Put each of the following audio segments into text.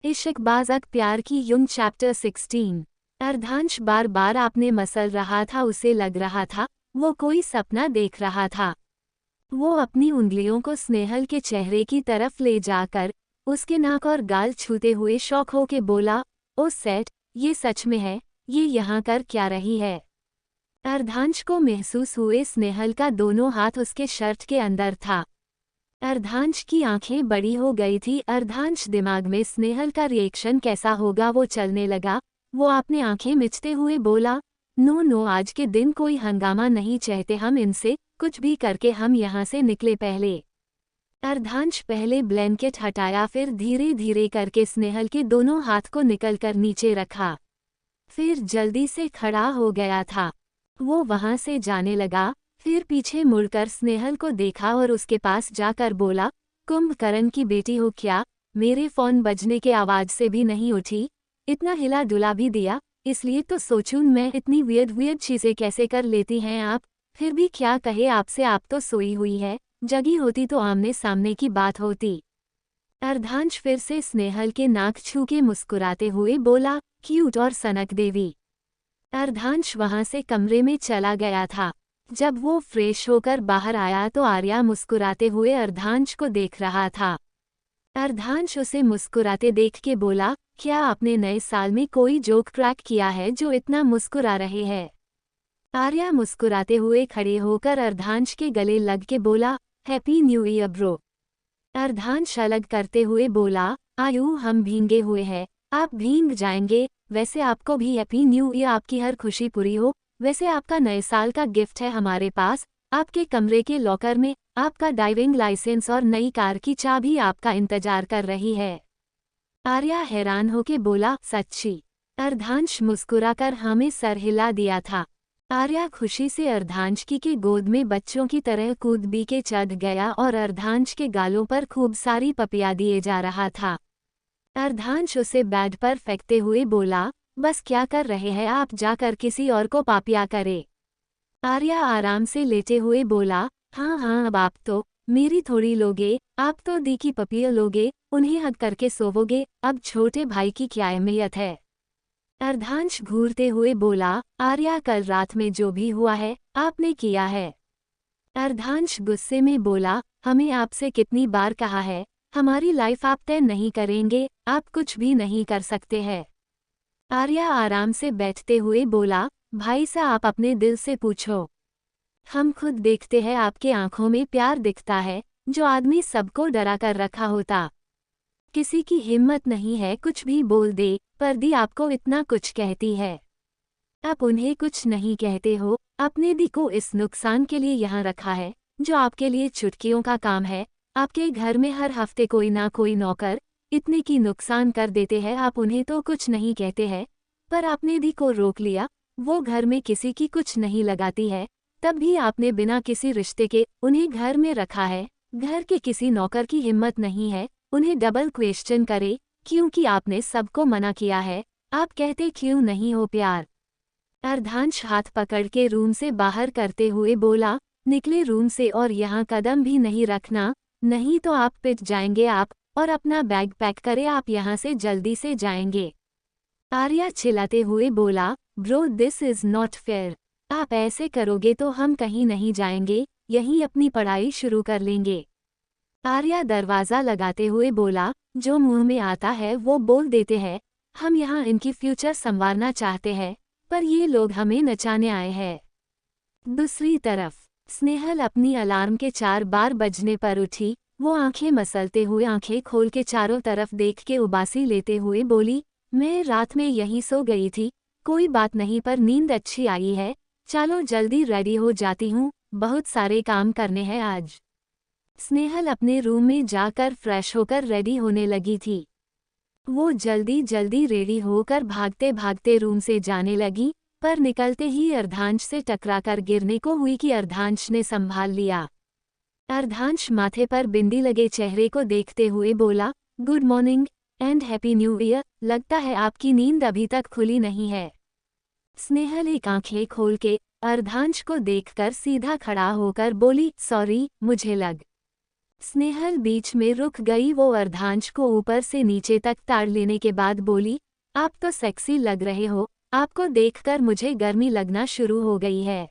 इश्कबाज़ प्यार की Jung chapter 16। अर्धांश बार बार आपने मसल रहा था, उसे लग रहा था वो कोई सपना देख रहा था। वो अपनी उंगलियों को स्नेहल के चेहरे की तरफ ले जाकर उसके नाक और गाल छूते हुए शौक हो के बोला, ओ सेठ, ये सच में है, ये यहाँ कर क्या रही है? अर्धांश को महसूस हुए स्नेहल का दोनों हाथ उसके शर्ट के अंदर था। अर्धांश की आंखें बड़ी हो गई थी। अर्धांश दिमाग में स्नेहल का रिएक्शन कैसा होगा वो चलने लगा। वो अपने आंखें मिचते हुए बोला, नो नो, आज के दिन कोई हंगामा नहीं चाहते हम इनसे, कुछ भी करके हम यहाँ से निकले पहले। अर्धांश पहले ब्लैंकेट हटाया, फिर धीरे धीरे करके स्नेहल के दोनों हाथ को निकलकर नीचे रखा, फिर जल्दी से खड़ा हो गया था। वो वहां से जाने लगा, फिर पीछे मुड़कर स्नेहल को देखा और उसके पास जाकर बोला, कुंभकर्ण की बेटी हो क्या? मेरे फोन बजने के आवाज से भी नहीं उठी, इतना हिला डुला भी दिया, इसलिए तो सोचूं मैं इतनी वियर्ड चीजें कैसे कर लेती हैं आप। फिर भी क्या कहे आपसे, आप तो सोई हुई है, जगी होती तो आमने सामने की बात होती। अर्धांश फिर से स्नेहल के नाक छू के मुस्कुराते हुए बोला, क्यूट और सनक देवी। अर्धांश वहां से कमरे में चला गया था। जब वो फ्रेश होकर बाहर आया तो आर्या मुस्कुराते हुए अर्धांश को देख रहा था। अर्धांश उसे मुस्कुराते देख के बोला, क्या आपने नए साल में कोई जोक क्रैक किया है जो इतना मुस्कुरा रहे हैं? आर्या मुस्कुराते हुए खड़े होकर अर्धांश के गले लग के बोला, हैप्पी न्यू ईयर ब्रो। अर्धांश अलग करते हुए बोला, आयु हम भींगे हुए हैं, आप भींग जाएंगे, वैसे आपको भी हैप्पी न्यू ईयर, आपकी हर खुशी पूरी हो। वैसे आपका नए साल का गिफ्ट है हमारे पास, आपके कमरे के लॉकर में आपका ड्राइविंग लाइसेंस और नई कार की चाबी आपका इंतजार कर रही है। आर्या हैरान होके बोला, सच्ची? अर्धांश मुस्कुराकर हमें सर हिला दिया था। आर्या खुशी से अर्धांश की गोद में बच्चों की तरह कूद भी के चढ़ गया और अर्धांश के गालों पर खूब सारी पपिया दिए जा रहा था। अर्धांश उसे बेड पर फेंकते हुए बोला, बस क्या कर रहे हैं आप, जाकर किसी और को पापिया करे। आर्या आराम से लेटे हुए बोला, हाँ हाँ, अब आप तो मेरी थोड़ी लोगे, आप तो दी की पपिया लोगे, उन्हें हग करके सोवोगे, अब छोटे भाई की क्या अहमियत है? अर्धांश घूरते हुए बोला, आर्या कल रात में जो भी हुआ है आपने किया है। अर्धांश गुस्से में बोला, हमें आपसे कितनी बार कहा है, हमारी लाइफ आप तय नहीं करेंगे, आप कुछ भी नहीं कर सकते हैं। आर्या आराम से बैठते हुए बोला, भाई साहब आप अपने दिल से पूछो, हम खुद देखते हैं आपके आंखों में प्यार दिखता है, जो आदमी सबको डरा कर रखा होता। किसी की हिम्मत नहीं है कुछ भी बोल दे, पर दी आपको इतना कुछ कहती है, आप उन्हें कुछ नहीं कहते हो। अपने दी को इस नुकसान के लिए यहाँ रखा है, जो आपके लिए चुटकियों का काम है। आपके घर में हर हफ्ते कोई ना कोई नौकर इतने की नुकसान कर देते हैं, आप उन्हें तो कुछ नहीं कहते हैं, पर आपने दी को रोक लिया। वो घर में किसी की कुछ नहीं लगाती है, तब भी आपने बिना किसी रिश्ते के उन्हें घर में रखा है। घर के किसी नौकर की हिम्मत नहीं है उन्हें डबल क्वेश्चन करे, क्योंकि आपने सबको मना किया है। आप कहते क्यों नहीं हो प्यार? अर्धांश हाथ पकड़ के रूम से बाहर करते हुए बोला, निकले रूम से और यहाँ कदम भी नहीं रखना, नहीं तो आप पिट जाएंगे आप, और अपना बैग पैक करें, आप यहाँ से जल्दी से जाएंगे। आर्या चिल्लाते हुए बोला, bro this is not fair, आप ऐसे करोगे तो हम कहीं नहीं जाएंगे, यहीं अपनी पढ़ाई शुरू कर लेंगे। आर्या दरवाज़ा लगाते हुए बोला, जो मुंह में आता है वो बोल देते हैं, हम यहाँ इनकी फ्यूचर संवारना चाहते हैं, पर ये लोग हमें नचाने आए हैं। दूसरी तरफ स्नेहल अपनी अलार्म के 4 बार बजने पर उठी। वो आंखें मसलते हुए आंखें खोल के चारों तरफ देख के उबासी लेते हुए बोली, मैं रात में यहीं सो गई थी, कोई बात नहीं, पर नींद अच्छी आई है, चलो जल्दी रेडी हो जाती हूँ, बहुत सारे काम करने हैं आज। स्नेहल अपने रूम में जाकर फ्रेश होकर रेडी होने लगी थी। वो जल्दी जल्दी रेडी होकर भागते भागते रूम से जाने लगी, पर निकलते ही अर्धांश से टकराकर गिरने को हुई कि अर्धांश ने संभाल लिया। अर्धांश माथे पर बिंदी लगे चेहरे को देखते हुए बोला, good morning and happy new year, लगता है आपकी नींद अभी तक खुली नहीं है। स्नेहल एक आंखें खोल के अर्धांश को देखकर सीधा खड़ा होकर बोली, सॉरी, मुझे लग स्नेहल बीच में रुक गई। वो अर्धांश को ऊपर से नीचे तक ताड़ लेने के बाद बोली, आप तो सेक्सी लग रहे हो, आपको देखकर मुझे गर्मी लगना शुरू हो गई है।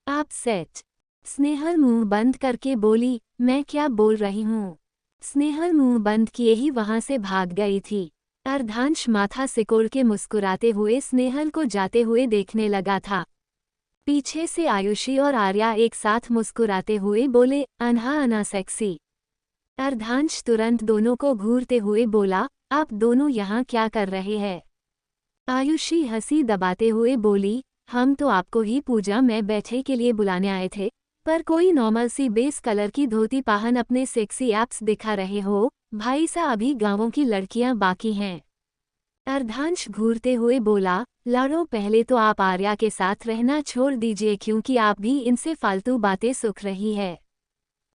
आप सेट। स्नेहल मुंह बंद करके बोली, मैं क्या बोल रही हूँ। स्नेहल मुंह बंद किए ही वहां से भाग गई थी। अर्धांश माथा सिकोड़ के मुस्कुराते हुए स्नेहल को जाते हुए देखने लगा था। पीछे से आयुषी और आर्या एक साथ मुस्कुराते हुए बोले, अनहा अना सेक्सी। अर्धांश तुरंत दोनों को घूरते हुए बोला, आप दोनों यहाँ क्या कर रहे हैं। आयुषी हंसी दबाते हुए बोली, हम तो आपको ही पूजा में बैठे के लिए बुलाने आए थे, पर कोई नॉर्मल सी बेस कलर की धोती पहन अपने सेक्सी एप्स दिखा रहे हो। भाई सा अभी गांवों की लड़कियां बाकी हैं। अर्धांश घूरते हुए बोला, लड़ो पहले तो आप आर्या के साथ रहना छोड़ दीजिए क्योंकि आप भी इनसे फालतू बातें सुख रही है।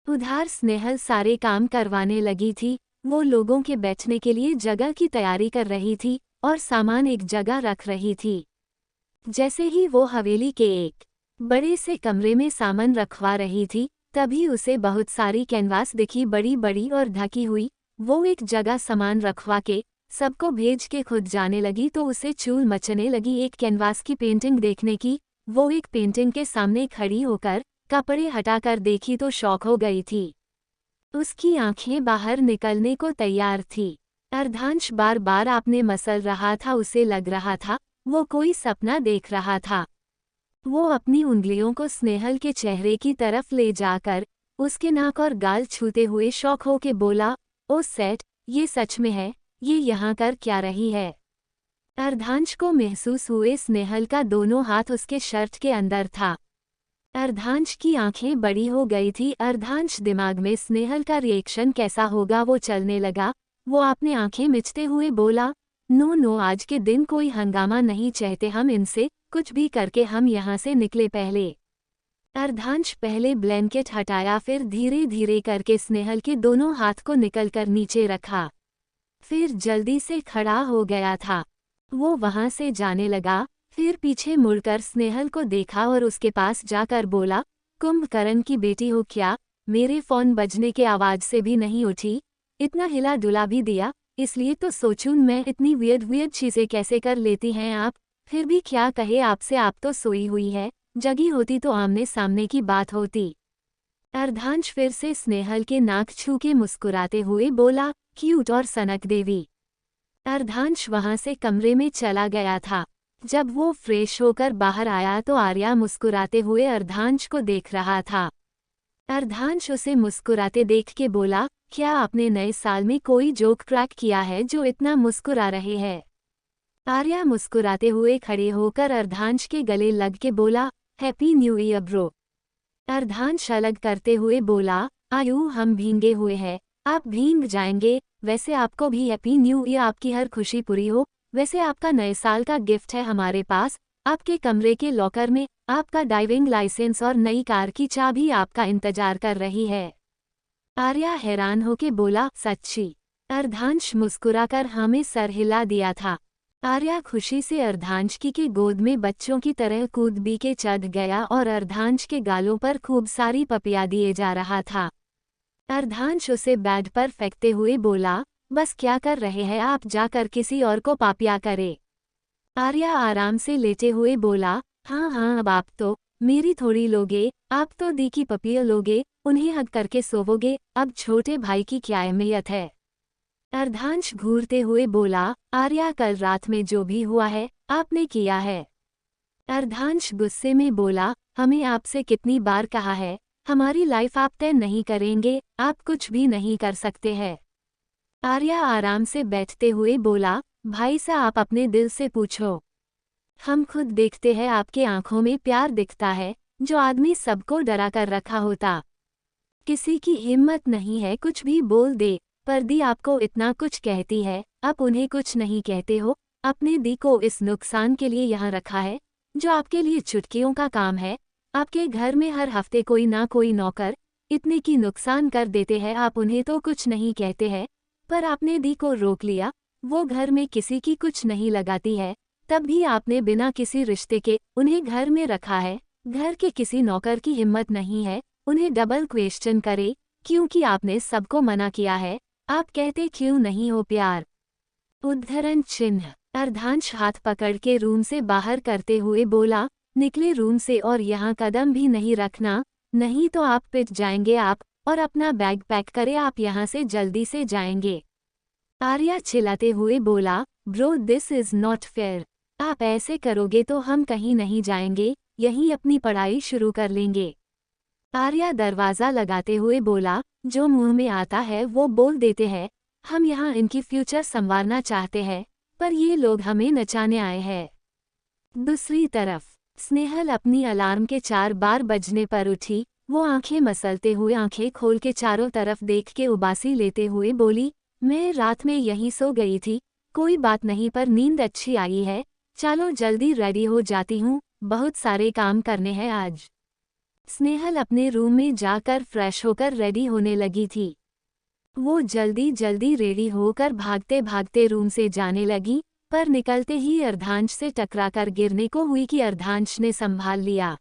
उधार स्नेहल सारे काम करवाने लगी थी। वो लोगों के बैठने के लिए जगह की तैयारी कर रही थी और सामान एक जगह रख रही थी। जैसे ही वो हवेली के एक बड़े से कमरे में सामान रखवा रही थी, तभी उसे बहुत सारी कैनवास दिखी, बड़ी बड़ी और ढकी हुई। वो एक जगह सामान रखवा के सबको भेज के खुद जाने लगी तो उसे चूल मचने लगी एक कैनवास की पेंटिंग देखने की। वो एक पेंटिंग के सामने खड़ी होकर कपड़े हटाकर देखी तो शॉक हो गई थी। उसकी आंखें बाहर निकलने को तैयार थी। अर्धांश बार बार आपने मसल रहा था, उसे लग रहा था वो कोई सपना देख रहा था। वो अपनी उंगलियों को स्नेहल के चेहरे की तरफ ले जाकर उसके नाक और गाल छूते हुए शौक हो के बोला, ओ सेट, ये सच में है, ये यहाँ कर क्या रही है। अर्धांश को महसूस हुए स्नेहल का दोनों हाथ उसके शर्ट के अंदर था। अर्धांश की आंखें बड़ी हो गई थी। अर्धांश दिमाग में स्नेहल का रिएक्शन कैसा होगा वो चलने लगा। वो अपने आंखें मिचते हुए बोला, नो नो, आज के दिन कोई हंगामा नहीं चाहते हम इनसे, कुछ भी करके हम यहाँ से निकले पहले। अर्धांश पहले ब्लैंकेट हटाया, फिर धीरे धीरे करके स्नेहल के दोनों हाथ को निकलकर नीचे रखा, फिर जल्दी से खड़ा हो गया था। वो वहां से जाने लगा, फिर पीछे मुड़कर स्नेहल को देखा और उसके पास जाकर बोला, कुंभकर्ण की बेटी हो क्या, मेरे फोन बजने के आवाज से भी नहीं उठी, इतना हिला डुला भी दिया, इसलिए तो सोचूं मैं इतनी वियर्ड चीजें कैसे कर लेती हैं आप। फिर भी क्या कहे आपसे, आप तो सोई हुई है, जगी होती तो आमने सामने की बात होती। अर्धांश फिर से स्नेहल के नाक छू के मुस्कुराते हुए बोला, क्यूट और सनक देवी। अर्धांश वहां से कमरे में चला गया था। जब वो फ्रेश होकर बाहर आया तो आर्या मुस्कुराते हुए अर्धांश को देख रहा था। अर्धांश उसे मुस्कुराते देख के बोला, क्या आपने नए साल में कोई जोक क्रैक किया है जो इतना मुस्कुरा रहे हैं। आर्या मुस्कुराते हुए खड़े होकर अर्धांश के गले लग के बोला, हैप्पी न्यू ईयर ब्रो। अर्धांश अलग करते हुए बोला, आयु हम भींगे हुए हैं, आप भींग जाएंगे, वैसे आपको भी हैप्पी न्यू ईयर, आपकी हर खुशी पूरी हो। वैसे आपका नए साल का गिफ्ट है हमारे पास, आपके कमरे के लॉकर में आपका ड्राइविंग लाइसेंस और नई कार की चाबी आपका इंतजार कर रही है। आर्या हैरान होके बोला, सच्ची। अर्धांश मुस्कुराकर हमें सर हिला दिया था। आर्या खुशी से अर्धांश की गोद में बच्चों की तरह कूद भी के चढ़ गया और अर्धांश के गालों पर खूब सारी पपिया दिए जा रहा था। अर्धांश उसे बेड पर फेंकते हुए बोला, बस क्या कर रहे हैं आप, जाकर किसी और को पापिया करे। आर्या आराम से लेटे हुए बोला, हाँ हाँ, अब आप तो मेरी थोड़ी लोगे, आप तो दी की पपिया लोगे, उन्हें हग करके सोवोगे, अब छोटे भाई की क्या अहमियत है। अर्धांश घूरते हुए बोला, आर्या कल रात में जो भी हुआ है आपने किया है। अर्धांश गुस्से में बोला, हमें आपसे कितनी बार कहा है, हमारी लाइफ आप तय नहीं करेंगे, आप कुछ भी नहीं कर सकते हैं। आर्या आराम से बैठते हुए बोला, भाई सा आप अपने दिल से पूछो, हम खुद देखते हैं आपके आंखों में प्यार दिखता है, जो आदमी सबको डरा कर रखा होता। किसी की हिम्मत नहीं है कुछ भी बोल दे, पर दी आपको इतना कुछ कहती है, आप उन्हें कुछ नहीं कहते हो। अपने दी को इस नुकसान के लिए यहाँ रखा है, जो आपके लिए चुटकियों का काम है। आपके घर में हर हफ्ते कोई ना कोई नौकर इतने की नुकसान कर देते हैं, आप उन्हें तो कुछ नहीं कहते हैं, पर आपने दी को रोक लिया। वो घर में किसी की कुछ नहीं लगाती है, तब भी आपने बिना किसी रिश्ते के उन्हें घर में रखा है। घर के किसी नौकर की हिम्मत नहीं है उन्हें डबल क्वेश्चन करे क्योंकि आपने सबको मना किया है, आप कहते क्यों नहीं हो प्यार। उद्धरण चिन्ह। अर्धांश हाथ पकड़ के रूम से बाहर करते हुए बोला, निकले रूम से और यहाँ कदम भी नहीं रखना, नहीं तो आप पिट जाएंगे आप, और अपना बैग पैक करें, आप यहाँ से जल्दी से जाएंगे। आर्या चिल्लाते हुए बोला, bro this is not fair, आप ऐसे करोगे तो हम कहीं नहीं जाएंगे, यहीं अपनी पढ़ाई शुरू कर लेंगे। आर्या दरवाज़ा लगाते हुए बोला, जो मुंह में आता है वो बोल देते हैं, हम यहाँ इनकी फ्यूचर संवारना चाहते हैं, पर ये लोग हमें नचाने आए हैं। दूसरी तरफ स्नेहल अपनी अलार्म के 4 बार बजने पर उठी। वो आंखें मसलते हुए आंखें खोल के चारों तरफ देख के उबासी लेते हुए बोली, मैं रात में यहीं सो गई थी, कोई बात नहीं, पर नींद अच्छी आई है, चलो जल्दी रेडी हो जाती हूँ, बहुत सारे काम करने हैं आज। स्नेहल अपने रूम में जाकर फ्रेश होकर रेडी होने लगी थी। वो जल्दी जल्दी रेडी होकर भागते भागते रूम से जाने लगी, पर निकलते ही अर्धांश से टकराकर गिरने को हुई कि अर्धांश ने संभाल लिया।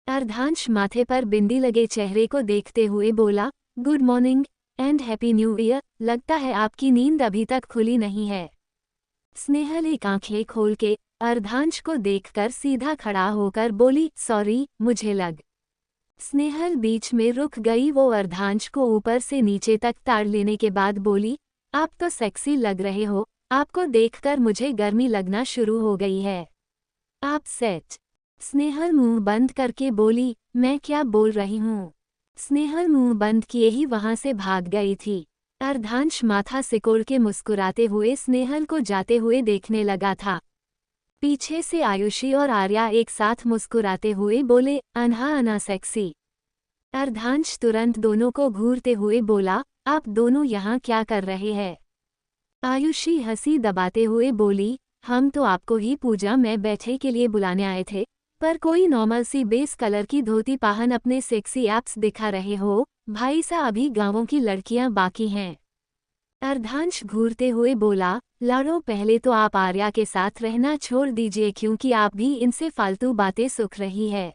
अर्धांश माथे पर बिंदी लगे चेहरे को देखते हुए बोला, good morning and happy new year, लगता है आपकी नींद अभी तक खुली नहीं है। स्नेहल एक आंखें खोल के अर्धांश को देखकर सीधा खड़ा होकर बोली, सॉरी, मुझे लग। स्नेहल बीच में रुक गई। वो अर्धांश को ऊपर से नीचे तक ताड़ लेने के बाद बोली, आप तो सेक्सी लग रहे हो, आपको देखकर मुझे गर्मी लगना शुरू हो गई है। आप सेट। स्नेहल मुंह बंद करके बोली, मैं क्या बोल रही हूँ। स्नेहल मुंह बंद किए ही वहां से भाग गई थी। अर्धांश माथा सिकोड़ के मुस्कुराते हुए स्नेहल को जाते हुए देखने लगा था। पीछे से आयुषी और आर्या एक साथ मुस्कुराते हुए बोले, अनहा अना सेक्सी। अर्धांश तुरंत दोनों को घूरते हुए बोला, आप दोनों यहाँ क्या कर रहे हैं। आयुषी हंसी दबाते हुए बोली, हम तो आपको ही पूजा में बैठे के लिए बुलाने आए थे, पर कोई नॉर्मल सी बेस कलर की धोती पहन अपने सेक्सी एप्स दिखा रहे हो, भाई सा अभी गांवों की लड़कियां बाकी हैं। अर्धांश घूरते हुए बोला, लड़ो, पहले तो आप आर्या के साथ रहना छोड़ दीजिए, क्योंकि आप भी इनसे फालतू बातें सुख रही है।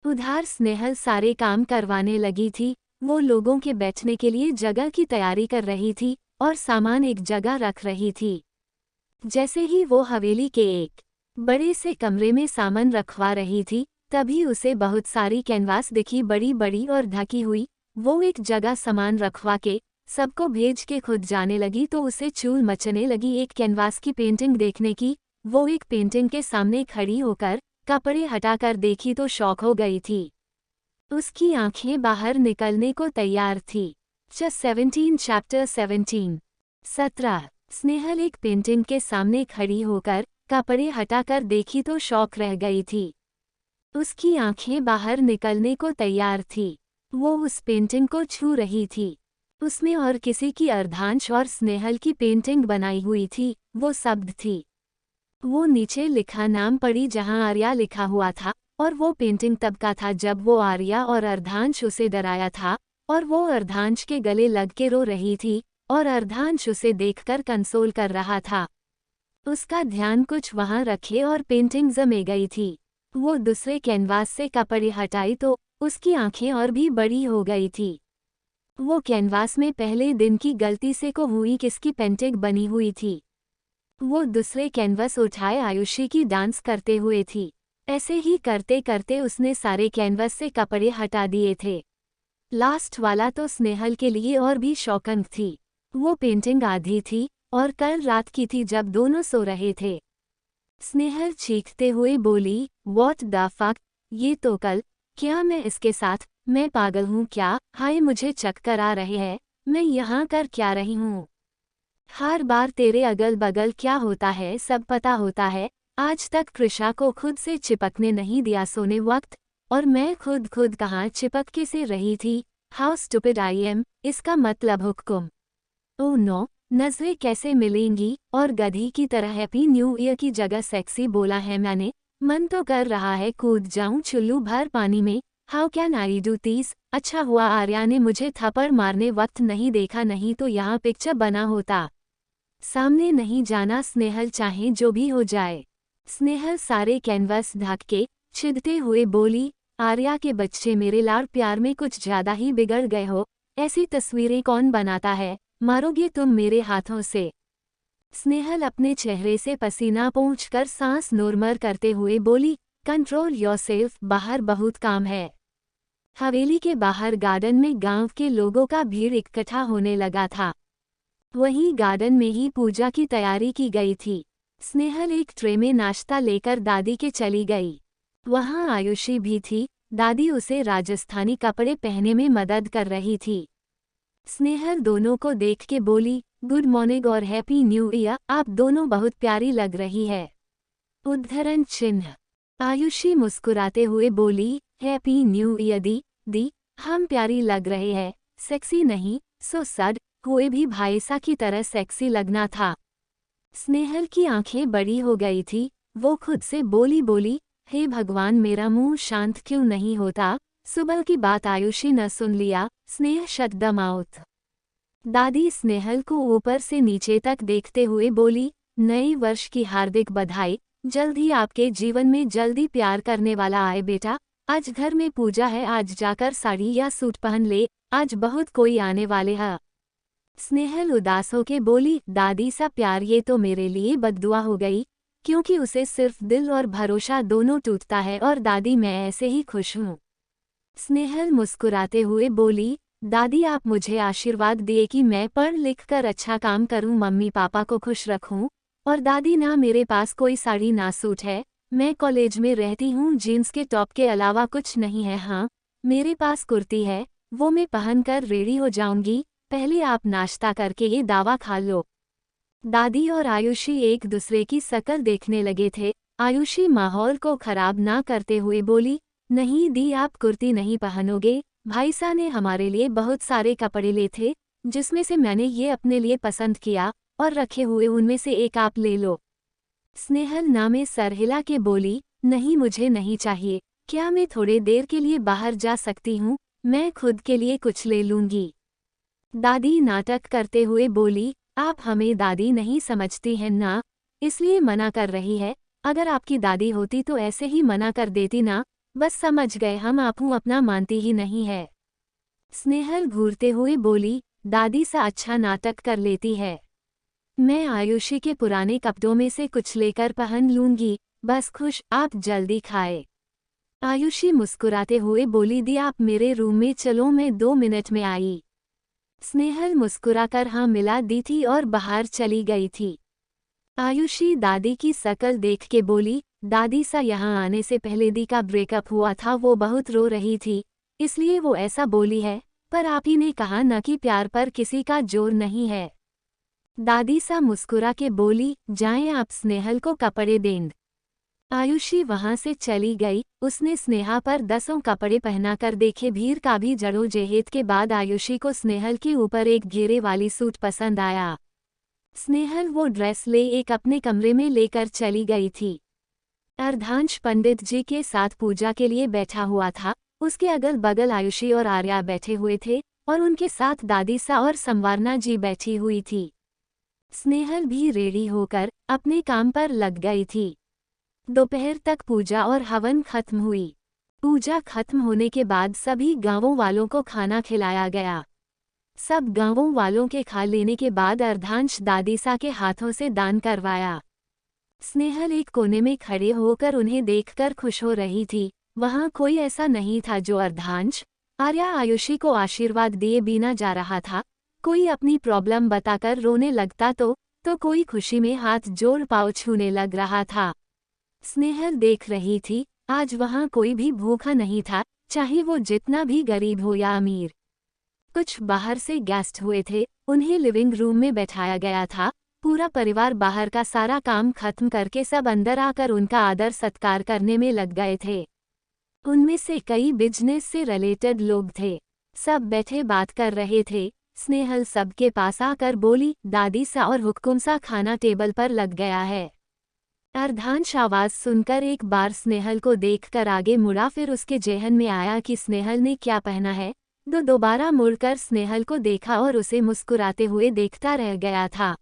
उधार स्नेहल सारे काम करवाने लगी थी। वो लोगों के बैठने के लिए जगह की तैयारी कर रही थी और सामान एक जगह रख रही थी। जैसे ही वो हवेली के एक बड़े से कमरे में सामान रखवा रही थी, तभी उसे बहुत सारी कैनवास दिखी, बड़ी बड़ी और ढकी हुई। वो एक जगह सामान रखवा के सबको भेज के खुद जाने लगी तो उसे चूल मचने लगी एक कैनवास की पेंटिंग देखने की। वो एक पेंटिंग के सामने खड़ी होकर कपड़े हटाकर देखी तो शॉक हो गई थी। उसकी आंखें बाहर निकलने को तैयार थी। 17 चैप्टर 17। स्नेहल एक पेंटिंग के सामने खड़ी होकर कपड़े हटाकर देखी तो शॉक रह गई थी। उसकी आंखें बाहर निकलने को तैयार थी। वो उस पेंटिंग को छू रही थी। उसमें और किसी की अर्धांश और स्नेहल की पेंटिंग बनाई हुई थी। वो शब्द थी। वो नीचे लिखा नाम पढ़ी जहां आर्या लिखा हुआ था, और वो पेंटिंग तब का था जब वो आर्या और अर्धांश उसे डराया था, और वो अर्धांश के गले लग के रो रही थी और अर्धांश उसे देखकर कंसोल कर रहा था। उसका ध्यान कुछ वहां रखे और पेंटिंग जमे गई थी। वो दूसरे कैनवास से कपड़े हटाई तो उसकी आंखें और भी बड़ी हो गई थी। वो कैनवास में पहले दिन की गलती से को हुई किसकी पेंटिंग बनी हुई थी। वो दूसरे कैनवास उठाए आयुषी की डांस करते हुए थी। ऐसे ही करते करते उसने सारे कैनवास से कपड़े हटा दिए थे। लास्ट वाला तो स्नेहल के लिए और भी शॉकिंग थी। वो पेंटिंग आधी थी और कल रात की थी जब दोनों सो रहे थे। स्नेहल चीखते हुए बोली, व्हाट द फक, ये तो कल, क्या मैं इसके साथ, मैं पागल हूँ क्या, हाय मुझे चक्कर आ रहे हैं, मैं यहाँ कर क्या रही हूँ। हर बार तेरे अगल बगल क्या होता है सब पता होता है। आज तक कृषा को खुद से चिपकने नहीं दिया सोने वक्त, और मैं खुद कहाँ चिपक के से रही थी। हाउ स्टूपिड आई एम, इसका मतलब हुक्म। ओह नो, नजरें कैसे मिलेंगी, और गधी की तरह हैप्पी न्यू ईयर की जगह सेक्सी बोला है मैंने। मन तो कर रहा है कूद जाऊं चुल्लू भर पानी में। How can I do this. अच्छा हुआ आर्या ने मुझे थप्पड़ मारने वक्त नहीं देखा, नहीं तो यहाँ पिक्चर बना होता। सामने नहीं जाना स्नेहल, चाहे जो भी हो जाए। स्नेहल सारे कैनवास ढक के छिदते हुए बोली, आर्या के बच्चे मेरे लाड़ प्यार में कुछ ज्यादा ही बिगड़ गए हो। ऐसी तस्वीरें कौन बनाता है, मारोगे तुम मेरे हाथों से। स्नेहल अपने चेहरे से पसीना पोंछकर सांस नॉर्मल करते हुए बोली, कंट्रोल योरसेल्फ, बाहर बहुत काम है। हवेली के बाहर गार्डन में गांव के लोगों का भीड़ इकट्ठा होने लगा था। वहीं गार्डन में ही पूजा की तैयारी की गई थी। स्नेहल एक ट्रे में नाश्ता लेकर दादी के चली गई। वहां आयुषी भी थी। दादी उसे राजस्थानी कपड़े पहनने में मदद कर रही थी। स्नेहल दोनों को देख के बोली, गुड मॉर्निंग और हैप्पी न्यू ईयर, आप दोनों बहुत प्यारी लग रही है। उद्धरण चिन्ह। आयुषी मुस्कुराते हुए बोली, हैप्पी न्यू ईयर दी, हम प्यारी लग रहे हैं, सेक्सी नहीं, सो सड, कोई भी भाईसा की तरह सेक्सी लगना था। स्नेहल की आंखें बड़ी हो गई थी। वो खुद से बोली, हे भगवान, मेरा मुंह शांत क्यों नहीं होता। सुबह की बात आयुषी न सुन लिया। स्नेह शट द माउथ। दादी स्नेहल को ऊपर से नीचे तक देखते हुए बोली, नए वर्ष की हार्दिक बधाई, जल्द ही आपके जीवन में जल्दी प्यार करने वाला आए बेटा। आज घर में पूजा है, आज जाकर साड़ी या सूट पहन ले, आज बहुत कोई आने वाले हैं। स्नेहल उदास होके बोली, दादी सा प्यार, ये तो मेरे लिए बद्दुआ हो गई, क्योंकि उसे सिर्फ दिल और भरोसा दोनों टूटता है और दादी मैं ऐसे ही खुश हूँ। स्नेहल मुस्कुराते हुए बोली, दादी आप मुझे आशीर्वाद दिए कि मैं पढ़ लिख कर अच्छा काम करूं, मम्मी पापा को खुश रखूं। और दादी ना मेरे पास कोई साड़ी ना सूट है, मैं कॉलेज में रहती हूँ, जीन्स के टॉप के अलावा कुछ नहीं है। हाँ, मेरे पास कुर्ती है, वो मैं पहनकर रेडी हो जाऊंगी। पहले आप नाश्ता करके ये दावा खा लो। दादी और आयुषी एक दूसरे की शक्ल देखने लगे थे। आयुषी माहौल को खराब ना करते हुए बोली, नहीं दी, आप कुर्ती नहीं पहनोगे, भाईसा ने हमारे लिए बहुत सारे कपड़े लिए थे, जिसमें से मैंने ये अपने लिए पसंद किया और रखे हुए उनमें से एक आप ले लो। स्नेहल नामे सर हिला के बोली, नहीं मुझे नहीं चाहिए, क्या मैं थोड़े देर के लिए बाहर जा सकती हूँ, मैं खुद के लिए कुछ ले लूंगी। दादी नाटक करते हुए बोली, आप हमें दादी नहीं समझती हैं ना, इसलिए मना कर रही है। अगर आपकी दादी होती तो ऐसे ही मना कर देती ना, बस समझ गए हम, आप हूँ अपना मानती ही नहीं है। स्नेहल घूरते हुए बोली, दादी सा अच्छा नाटक कर लेती है। मैं आयुषी के पुराने कपड़ों में से कुछ लेकर पहन लूंगी, बस खुश, आप जल्दी खाए। आयुषी मुस्कुराते हुए बोली, दी आप मेरे रूम में चलो, मैं 2 मिनट में आई। स्नेहल मुस्कुराकर हाँ मिला दी थी और बाहर चली गई थी। आयुषी दादी की शक्ल देख के बोली, दादी सा यहाँ आने से पहले दी का ब्रेकअप हुआ था, वो बहुत रो रही थी, इसलिए वो ऐसा बोली है, पर आप ही ने कहा न कि प्यार पर किसी का जोर नहीं है। दादी सा मुस्कुरा के बोली, जाएं आप स्नेहल को कपड़े दें। आयुषी वहां से चली गई। उसने स्नेहा पर 10 कपड़े पहनाकर देखे। भीड़ का भी जड़ोजहद के बाद आयुषी को स्नेहल के ऊपर एक घेरे वाली सूट पसंद आया। स्नेहल वो ड्रेस ले एक अपने कमरे में लेकर चली गई थी। अर्धांश पंडित जी के साथ पूजा के लिए बैठा हुआ था। उसके अगल बगल आयुषी और आर्या बैठे हुए थे और उनके साथ दादी सा और संवारना जी बैठी हुई थी। स्नेहल भी रेडी होकर अपने काम पर लग गई थी। दोपहर तक पूजा और हवन खत्म हुई। पूजा खत्म होने के बाद सभी गांवों वालों को खाना खिलाया गया। सब गांवों वालों के खा लेने के बाद अर्धांश दादीसा के हाथों से दान करवाया। स्नेहल एक कोने में खड़े होकर उन्हें देखकर खुश हो रही थी। वहां कोई ऐसा नहीं था जो अर्धांश, आर्या, आयुषी को आशीर्वाद दिए बिना जा रहा था। कोई अपनी प्रॉब्लम बताकर रोने लगता तो कोई खुशी में हाथ जोड़ पाँव छूने लग रहा था। स्नेहल देख रही थी, आज वहां कोई भी भूखा नहीं था, चाहे वो जितना भी गरीब हो या अमीर। कुछ बाहर से गेस्ट हुए थे, उन्हें लिविंग रूम में बैठाया गया था। पूरा परिवार बाहर का सारा काम खत्म करके सब अंदर आकर उनका आदर सत्कार करने में लग गए थे। उनमें से कई बिजनेस से रिलेटेड लोग थे। सब बैठे बात कर रहे थे। स्नेहल सबके पास आकर बोली, दादी सा और हुक्म सा खाना टेबल पर लग गया है। अर्धांश आवाज सुनकर एक बार स्नेहल को देखकर आगे मुड़ा, फिर उसके जेहन में आया कि स्नेहल ने क्या पहना है। दोबारा मुड़कर स्नेहल को देखा और उसे मुस्कुराते हुए देखता रह गया था।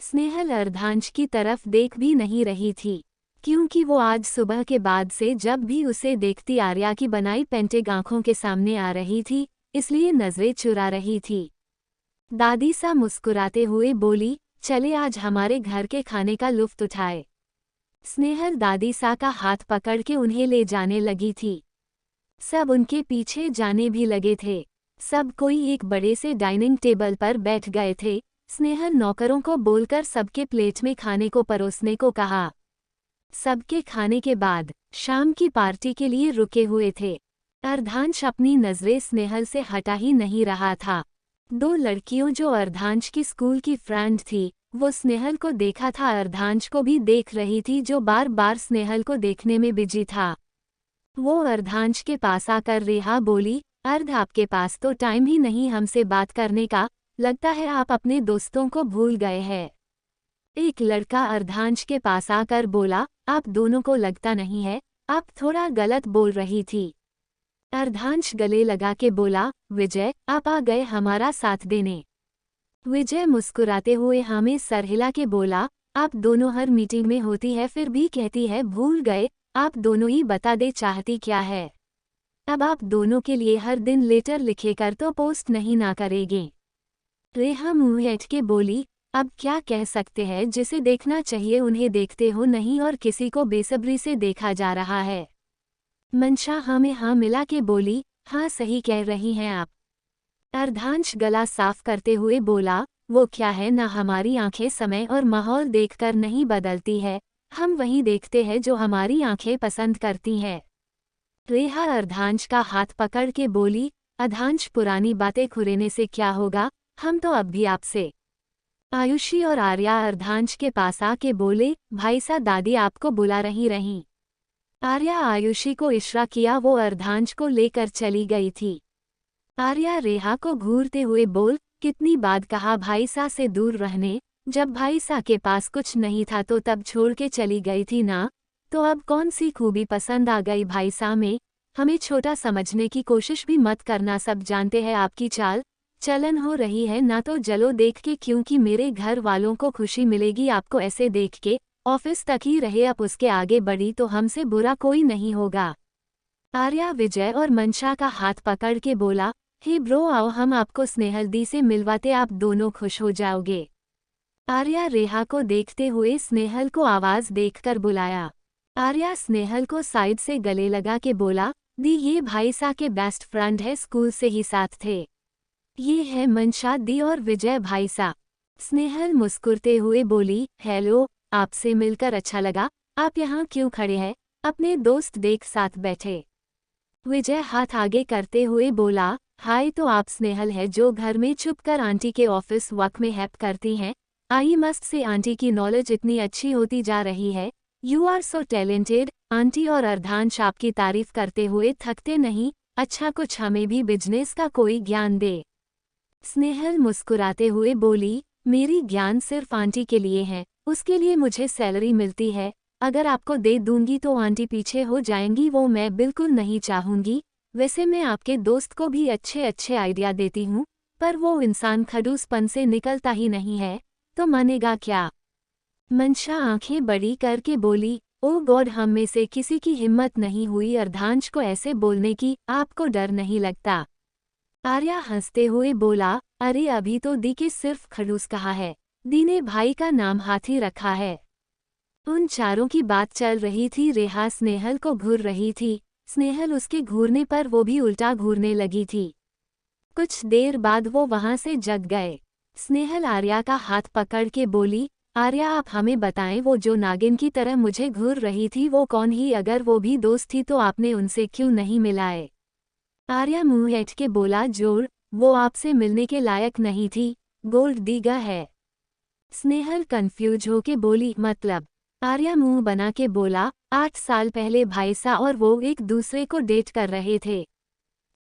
स्नेहल अर्धांश की तरफ देख भी नहीं रही थी, क्योंकि वो आज सुबह के बाद से जब भी उसे देखती आर्या की बनाई पेंटिंग आंखों के सामने आ रही थी। इसलिए नजरें चुरा रही थी। दादी सा मुस्कुराते हुए बोली, चले आज हमारे घर के खाने का लुत्फ उठाए। स्नेहल दादी सा का हाथ पकड़ के उन्हें ले जाने लगी थी। सब उनके पीछे जाने भी लगे थे। सब कोई एक बड़े से डाइनिंग टेबल पर बैठ गए थे। स्नेहल नौकरों को बोलकर सबके प्लेट में खाने को परोसने को कहा। सबके खाने के बाद शाम की पार्टी के लिए रुके हुए थे। अर्धांश अपनी नजरें स्नेहल से हटा ही नहीं रहा था। दो लड़कियों जो अर्धांश की स्कूल की फ्रेंड थी, वो स्नेहल को देखा था, अर्धांश को भी देख रही थी जो बार बार स्नेहल को देखने में बिजी था। वो अर्धांश के पास आकर रेहा बोली, अर्ध आपके पास तो टाइम ही नहीं हमसे बात करने का, लगता है आप अपने दोस्तों को भूल गए हैं। एक लड़का अर्धांश के पास आकर बोला, आप दोनों को लगता नहीं है, आप थोड़ा गलत बोल रही थी। अर्धांश गले लगा के बोला, विजय आप आ गए हमारा साथ देने। विजय मुस्कुराते हुए हमें सर हिला के बोला, आप दोनों हर मीटिंग में होती है फिर भी कहती है भूल गए, आप दोनों ही बता दे चाहती क्या है। अब आप दोनों के लिए हर दिन लेटर लिखे कर तो पोस्ट नहीं ना करेंगे। रेहा मुंह ऐंठ के बोली, अब क्या कह सकते हैं, जिसे देखना चाहिए उन्हें देखते हो नहीं और किसी को बेसब्री से देखा जा रहा है। मंशा हमें हाँ मिला के बोली, हाँ सही कह रही हैं आप। अर्धांश गला साफ करते हुए बोला, वो क्या है ना हमारी आंखें समय और माहौल देखकर नहीं बदलती है, हम वही देखते हैं जो हमारी आंखें पसंद करती हैं। रेहा अर्धांश का हाथ पकड़ के बोली, अर्धांश पुरानी बातें खुरेने से क्या होगा, हम तो अब भी आपसे। आयुषी और आर्या अर्धांश के पास आके बोले, भाई सा दादी आपको बुला रही। आर्या आयुषी को इशारा किया, वो अर्धांश को लेकर चली गई थी। आर्या रेहा को घूरते हुए बोल, कितनी बात कहा भाई सा से दूर रहने, जब भाई सा के पास कुछ नहीं था तो तब छोड़ के चली गई थी ना, तो अब कौन सी खूबी पसंद आ गई भाई सा में, हमें छोटा समझने की कोशिश भी मत करना, सब जानते हैं आपकी चाल चलन हो रही है ना, तो जलो देख के, क्योंकि मेरे घर वालों को खुशी मिलेगी आपको ऐसे देख के, ऑफिस तक ही रहे अब उसके आगे बढ़ी तो हमसे बुरा कोई नहीं होगा। आर्या विजय और मंशा का हाथ पकड़ के बोला, हे ब्रो आओ हम आपको स्नेहल दी से मिलवाते, आप दोनों खुश हो जाओगे। आर्या रेहा को देखते हुए स्नेहल को आवाज देखकर बुलाया। आर्या स्नेहल को साइड से गले लगा के बोला, दी ये भाई सा के बेस्ट फ्रेंड है, स्कूल से ही साथ थे। ये है मंशा दी और विजय भाई सा। स्नेहल मुस्कुरते हुए बोली, हेलो आपसे मिलकर अच्छा लगा, आप यहाँ क्यों खड़े हैं, अपने दोस्त देख साथ बैठे। विजय हाथ आगे करते हुए बोला, हाय तो आप स्नेहल है जो घर में छुपकर आंटी के ऑफिस वर्क में हेल्प करती हैं। आई मस्ट से आंटी की नॉलेज इतनी अच्छी होती जा रही है, you are so talented. Aunty और अर्धांश आपकी तारीफ करते हुए थकते नहीं, अच्छा कुछ हमें भी बिजनेस का कोई ज्ञान दे। स्नेहल मुस्कुराते हुए बोली, मेरी ज्ञान सिर्फ आंटी के लिए है, उसके लिए मुझे सैलरी मिलती है, अगर आपको दे दूंगी तो आंटी पीछे हो जाएंगी, वो मैं बिल्कुल नहीं चाहूंगी। वैसे मैं आपके दोस्त को भी अच्छे अच्छे आइडिया देती हूँ, पर वो इंसान खड़ूसपन से निकलता ही नहीं है, तो मानेगा क्या। मंशा आंखें बड़ी करके बोली, ओ गॉड हम में से किसी की हिम्मत नहीं हुई अर्धांश को ऐसे बोलने की, आपको डर नहीं लगता। आर्या हंसते हुए बोला, अरे अभी तो दी के सिर्फ खड़ूस कहा है, दी ने भाई का नाम हाथी रखा है। उन चारों की बात चल रही थी, रेहा स्नेहल को घूर रही थी, स्नेहल उसके घूरने पर वो भी उल्टा घूरने लगी थी। कुछ देर बाद वो वहां से जग गए। स्नेहल आर्या का हाथ पकड़ के बोली, आर्या आप हमें बताएं वो जो नागिन की तरह मुझे घूर रही थी वो कौन ही, अगर वो भी दोस्त थी तो आपने उनसे क्यों नहीं मिलाए। आर्या मुंह ऐंठ के बोला, जोर वो आपसे मिलने के लायक नहीं थी, गोल्ड डिगर है। स्नेहल कंफ्यूज होके बोली, मतलब। आर्या मुंह बना के बोला, 8 साल पहले भाईसा और वो एक दूसरे को डेट कर रहे थे।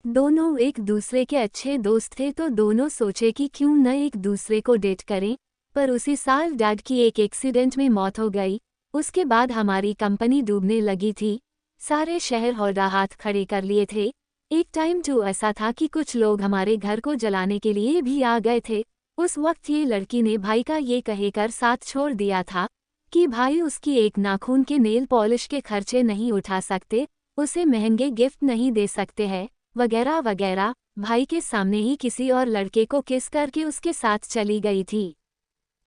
दोनों एक दूसरे के अच्छे दोस्त थे तो दोनों सोचे कि क्यों न एक दूसरे को डेट करें, पर उसी साल डैड की एक एक्सीडेंट में मौत हो गई। उसके बाद हमारी कंपनी डूबने लगी थी, सारे शहर हौला हाथ खड़े कर लिए थे। एक टाइम तो ऐसा था कि कुछ लोग हमारे घर को जलाने के लिए भी आ गए थे। उस वक्त ये लड़की ने भाई का ये कहकर साथ छोड़ दिया था कि भाई उसकी एक नाखून के नेल पॉलिश के खर्चे नहीं उठा सकते, उसे महंगे गिफ्ट नहीं दे सकते हैं, वगैरह वगैरह। भाई के सामने ही किसी और लड़के को किस करके उसके साथ चली गई थी।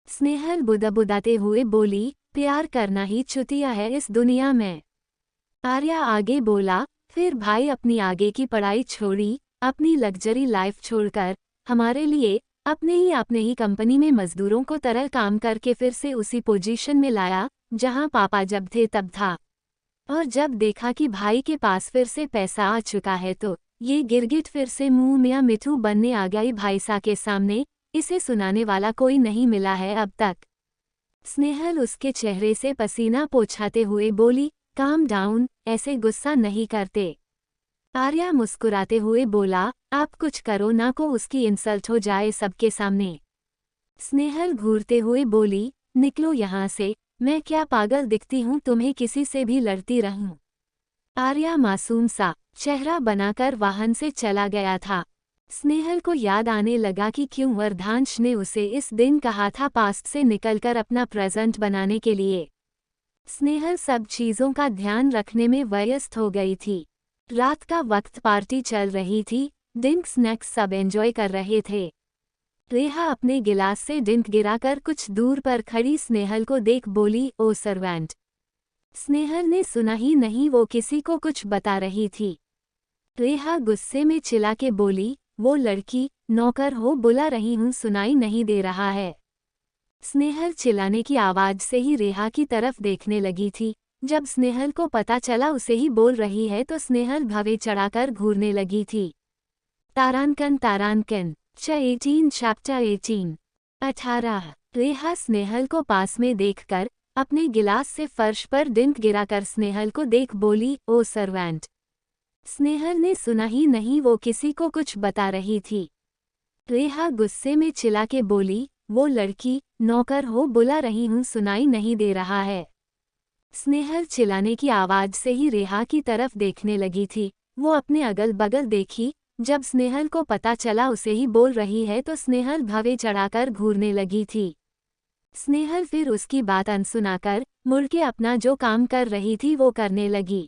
स्नेहल बुदबुदाते हुए बोली, प्यार करना ही चुतिया है इस दुनिया में। आर्या आगे बोला, फिर भाई अपनी आगे की पढ़ाई छोड़ी, अपनी लग्जरी लाइफ छोड़कर हमारे लिए आपने ही कंपनी में मजदूरों को तरह काम करके फिर से उसी पोजीशन में लाया जहां पापा जब थे तब था। और जब देखा कि भाई के पास फिर से पैसा आ चुका है तो ये गिरगिट फिर से मुंह मियां मिठू बनने आ गई भाईसा के सामने। इसे सुनाने वाला कोई नहीं मिला है अब तक। स्नेहल उसके चेहरे से पसीना पोंछाते हुए बोली, काम डाउन, ऐसे गुस्सा नहीं करते। आर्या मुस्कुराते हुए बोला, आप कुछ करो ना को उसकी इंसल्ट हो जाए सबके सामने। स्नेहल घूरते हुए बोली, निकलो यहाँ से, मैं क्या पागल दिखती हूँ तुम्हें किसी से भी लड़ती रहूं। आर्या मासूम सा चेहरा बनाकर वाहन से चला गया था। स्नेहल को याद आने लगा कि क्यों अर्धांश ने उसे इस दिन कहा था पास्ट से निकलकर अपना प्रेजेंट बनाने के लिए। स्नेहल सब चीज़ों का ध्यान रखने में व्यस्त हो गई थी। रात का वक्त पार्टी चल रही थी, ड्रिंक स्नैक्स सब एंजॉय कर रहे थे। रेहा अपने गिलास से ड्रिंक गिराकर कुछ दूर पर खड़ी स्नेहल को देख बोली, ओ सर्वेंट। स्नेहल ने सुना ही नहीं, वो किसी को कुछ बता रही थी। रेहा गुस्से में चिल्ला के बोली, वो लड़की, नौकर हो बुला रही हूँ, सुनाई नहीं दे रहा है। स्नेहल चिल्लाने की आवाज से ही रेहा की तरफ देखने लगी थी। जब स्नेहल को पता चला उसे ही बोल रही है तो स्नेहल भवे चढ़ाकर घूरने लगी थी। तारांकन 18 चैप्टर 18। रेहा स्नेहल को पास में देखकर अपने गिलास से फर्श पर ड्रिंक गिराकर स्नेहल को देख बोली, ओ सर्वेंट। स्नेहल ने सुना ही नहीं, वो किसी को कुछ बता रही थी। रेहा गुस्से में चिल्ला के बोली, वो लड़की, नौकर हो बुला रही हूँ, सुनाई नहीं दे रहा है। स्नेहल चिल्लाने की आवाज से ही रेहा की तरफ देखने लगी थी। वो अपने अगल बगल देखी। जब स्नेहल को पता चला उसे ही बोल रही है तो स्नेहल भवे चढ़ाकर घूरने लगी थी। स्नेहल फिर उसकी बात अनसुनाकर मुड़ के अपना जो काम कर रही थी वो करने लगी।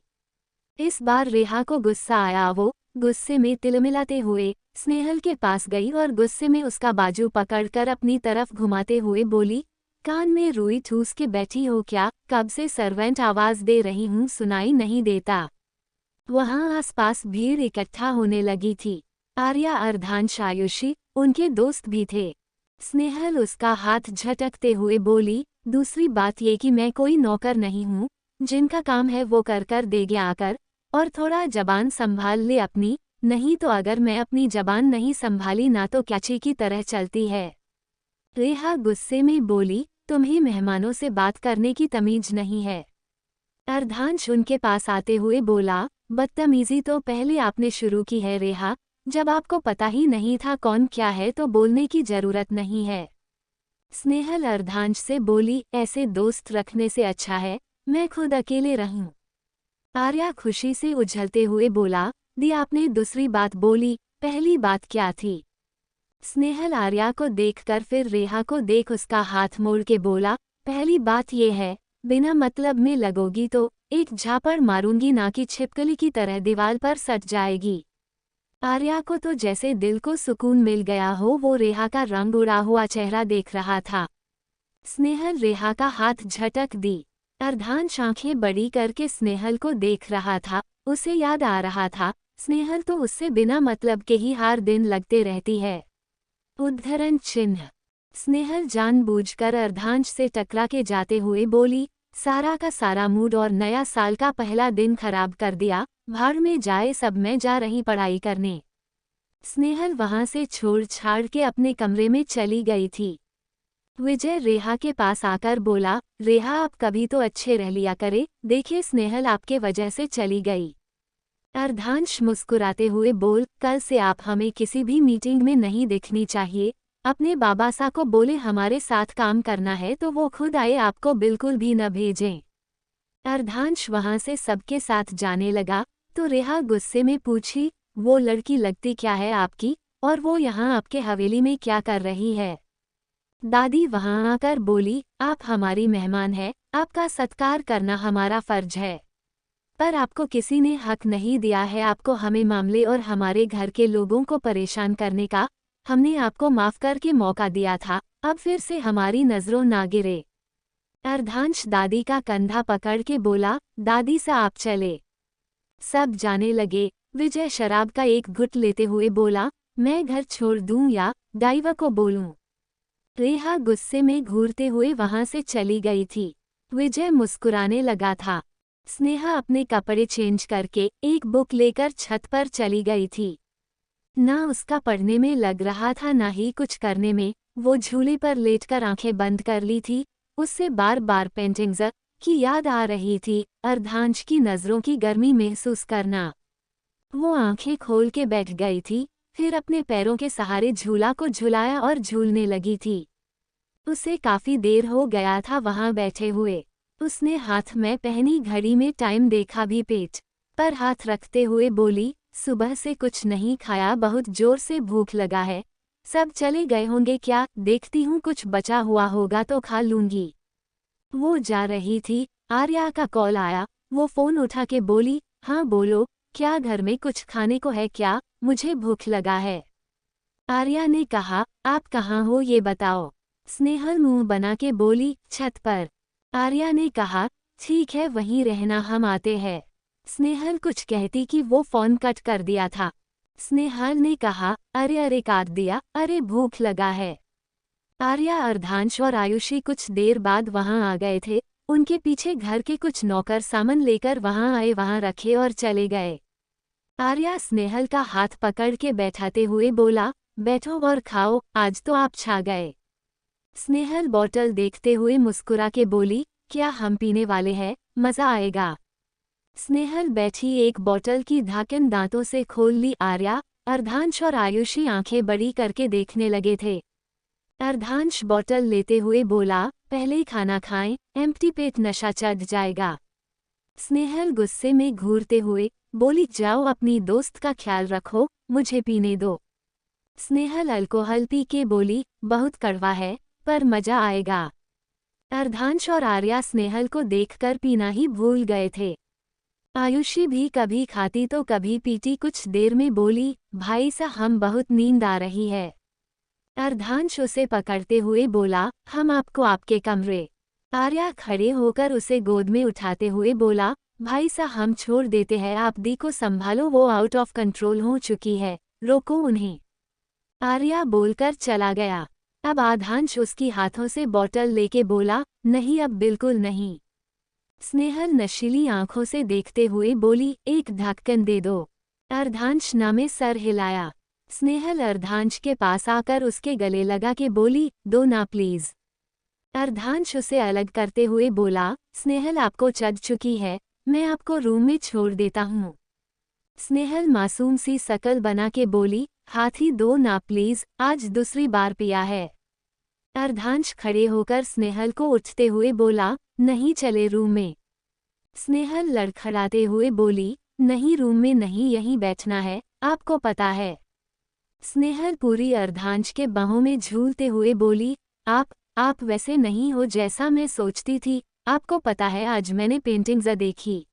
इस बार रेहा को गुस्सा आया। वो गुस्से में तिलमिलाते हुए स्नेहल के पास गई और गुस्से में उसका बाजू पकड़कर अपनी तरफ घुमाते हुए बोली, कान में रुई ठूस के बैठी हो क्या? कब से सर्वेंट आवाज दे रही हूँ, सुनाई नहीं देता। वहां आसपास भीड़ इकट्ठा होने लगी थी। आर्या, अर्धांश, आयुषी उनके दोस्त भी थे। स्नेहल उसका हाथ झटकते हुए बोली, दूसरी बात ये कि मैं कोई नौकर नहीं हूँ, जिनका काम है वो कर देगे आकर, और थोड़ा जबान संभाल ले अपनी, नहीं तो अगर मैं अपनी जबान नहीं संभाली ना तो कैची की तरह चलती है। रेहा गुस्से में बोली, तुम्हें मेहमानों से बात करने की तमीज नहीं है। अर्धांश उनके पास आते हुए बोला, बदतमीजी तो पहले आपने शुरू की है रेहा, जब आपको पता ही नहीं था कौन क्या है तो बोलने की जरूरत नहीं है। स्नेहल अर्धांश से बोली, ऐसे दोस्त रखने से अच्छा है मैं खुद अकेले रहूं। आर्या खुशी से उछलते हुए बोला, दी आपने दूसरी बात बोली, पहली बात क्या थी? स्नेहल आर्या को देखकर फिर रेहा को देख उसका हाथ मोड़ के बोला, पहली बात ये है, बिना मतलब में लगोगी तो एक झापड़ मारूंगी ना कि छिपकली की तरह दीवार पर सट जाएगी। आर्या को तो जैसे दिल को सुकून मिल गया हो, वो रेहा का रंग उड़ा हुआ चेहरा देख रहा था। स्नेहल रेहा का हाथ झटक दी। अर्धांश आंखें बड़ी करके स्नेहल को देख रहा था। उसे याद आ रहा था, स्नेहल तो उससे बिना मतलब के ही हर दिन लगते रहती है। उद्धरण चिन्ह। स्नेहल जानबूझकर अर्धांश से टकरा के जाते हुए बोली, सारा का सारा मूड और नया साल का पहला दिन खराब कर दिया, भाड़ में जाए सब, मैं जा रही पढ़ाई करने। स्नेहल वहां से छोड़ छाड़ के अपने कमरे में चली गई थी। विजय रेहा के पास आकर बोला, रेहा आप कभी तो अच्छे रह लिया करे, देखिए स्नेहल आपके वजह से चली गई। अर्धांश मुस्कुराते हुए बोल, कल से आप हमें किसी भी मीटिंग में नहीं दिखनी चाहिए। अपने बाबा सा को बोले हमारे साथ काम करना है तो वो खुद आए, आपको बिल्कुल भी न भेजें। अर्धांश वहां से सबके साथ जाने लगा तो रेहा गुस्से में पूछी, वो लड़की लगती क्या है आपकी, और वो यहाँ आपके हवेली में क्या कर रही है? दादी वहां आकर बोली, आप हमारी मेहमान हैं, आपका सत्कार करना हमारा फर्ज है। पर आपको किसी ने हक नहीं दिया है आपको हमें मामले और हमारे घर के लोगों को परेशान करने का। हमने आपको माफ करके मौका दिया था, अब फिर से हमारी नजरों ना गिरे। अर्धांश दादी का कंधा पकड़ के बोला, दादी सा आप चले। सब जाने लगे। विजय शराब का एक घुट लेते हुए बोला, मैं घर छोड़ दूं या ड्राइवर को बोलूं। रेहा गुस्से में घूरते हुए वहां से चली गई थी। विजय मुस्कुराने लगा था। स्नेहा अपने कपड़े चेंज करके एक बुक लेकर छत पर चली गई थी। ना उसका पढ़ने में लग रहा था ना ही कुछ करने में। वो झूले पर लेटकर आंखें बंद कर ली थी। उससे बार बार पेंटिंग्स की याद आ रही थी, अर्धांश की नज़रों की गर्मी महसूस करना। वो आंखें खोल के बैठ गई थी, फिर अपने पैरों के सहारे झूला को झुलाया और झूलने लगी थी। उसे काफी देर हो गया था वहां बैठे हुए। उसने हाथ में पहनी घड़ी में टाइम देखा भी पेट पर हाथ रखते हुए बोली, सुबह से कुछ नहीं खाया, बहुत जोर से भूख लगा है। सब चले गए होंगे क्या? देखती हूँ कुछ बचा हुआ होगा तो खा लूंगी। वो जा रही थी, आर्या का कॉल आया। वो फोन उठा के बोली, हाँ बोलो, क्या घर में कुछ खाने को है क्या? मुझे भूख लगा है। आर्या ने कहा, आप कहाँ हो ये बताओ। स्नेहल मुंह बना के बोली, छत पर। आर्या ने कहा, ठीक है वहीं रहना, हम आते हैं। स्नेहल कुछ कहती कि वो फोन कट कर दिया था। स्नेहल ने कहा, अरे अरे काट दिया, अरे भूख लगा है। आर्या, अर्धांश और आयुषी कुछ देर बाद वहां आ गए थे। उनके पीछे घर के कुछ नौकर सामान लेकर वहां आए, वहां रखे और चले गए। आर्या स्नेहल का हाथ पकड़ के बैठाते हुए बोला, बैठो और खाओ, आज तो आप छा गए। स्नेहल बॉटल देखते हुए मुस्कुरा के बोली, क्या हम पीने वाले हैं? मजा आएगा। स्नेहल बैठी एक बॉटल की ढक्कन दांतों से खोल ली। आर्या, अर्धांश और आयुषी आंखें बड़ी करके देखने लगे थे। अर्धांश बॉटल लेते हुए बोला, पहले खाना खाएं, एम्प्टी पेट नशा चढ़ जाएगा। स्नेहल गुस्से में घूरते हुए बोली, जाओ अपनी दोस्त का ख्याल रखो, मुझे पीने दो। स्नेहल अल्कोहल पी के बोली, बहुत कड़वा है, पर मजा आएगा। अर्धांश और आर्या स्नेहल को देखकर पीना ही भूल गए थे। आयुषी भी कभी खाती तो कभी पीती। कुछ देर में बोली, भाई सा हम बहुत नींद आ रही है। अर्धांश उसे पकड़ते हुए बोला, हम आपको आपके कमरे। आर्या खड़े होकर उसे गोद में उठाते हुए बोला, भाई सा हम छोड़ देते हैं, आप दी को संभालो, वो आउट ऑफ कंट्रोल हो चुकी है, रोको उन्हें। आर्या बोलकर चला गया। अब अर्धांश उसकी हाथों से बॉटल लेके बोला, नहीं अब बिल्कुल नहीं। स्नेहल नशीली आंखों से देखते हुए बोली, एक ढक्कन दे दो। अर्धांश नामे सर हिलाया। स्नेहल अर्धांश के पास आकर उसके गले लगा के बोली, दो ना प्लीज। अर्धांश उसे अलग करते हुए बोला, स्नेहल आपको चढ़ चुकी है, मैं आपको रूम में छोड़ देता हूँ। स्नेहल मासूम सी शकल बना के बोली, हाथी दो ना प्लीज, आज दूसरी बार पिया है। अर्धांश खड़े होकर स्नेहल को उठते हुए बोला, नहीं चले रूम में। स्नेहल लड़खड़ाते हुए बोली, नहीं रूम में नहीं, यहीं बैठना है, आपको पता है। स्नेहल पूरी अर्धांश के बाहों में झूलते हुए बोली, आप वैसे नहीं हो जैसा मैं सोचती थी, आपको पता है आज मैंने पेंटिंग्स देखी।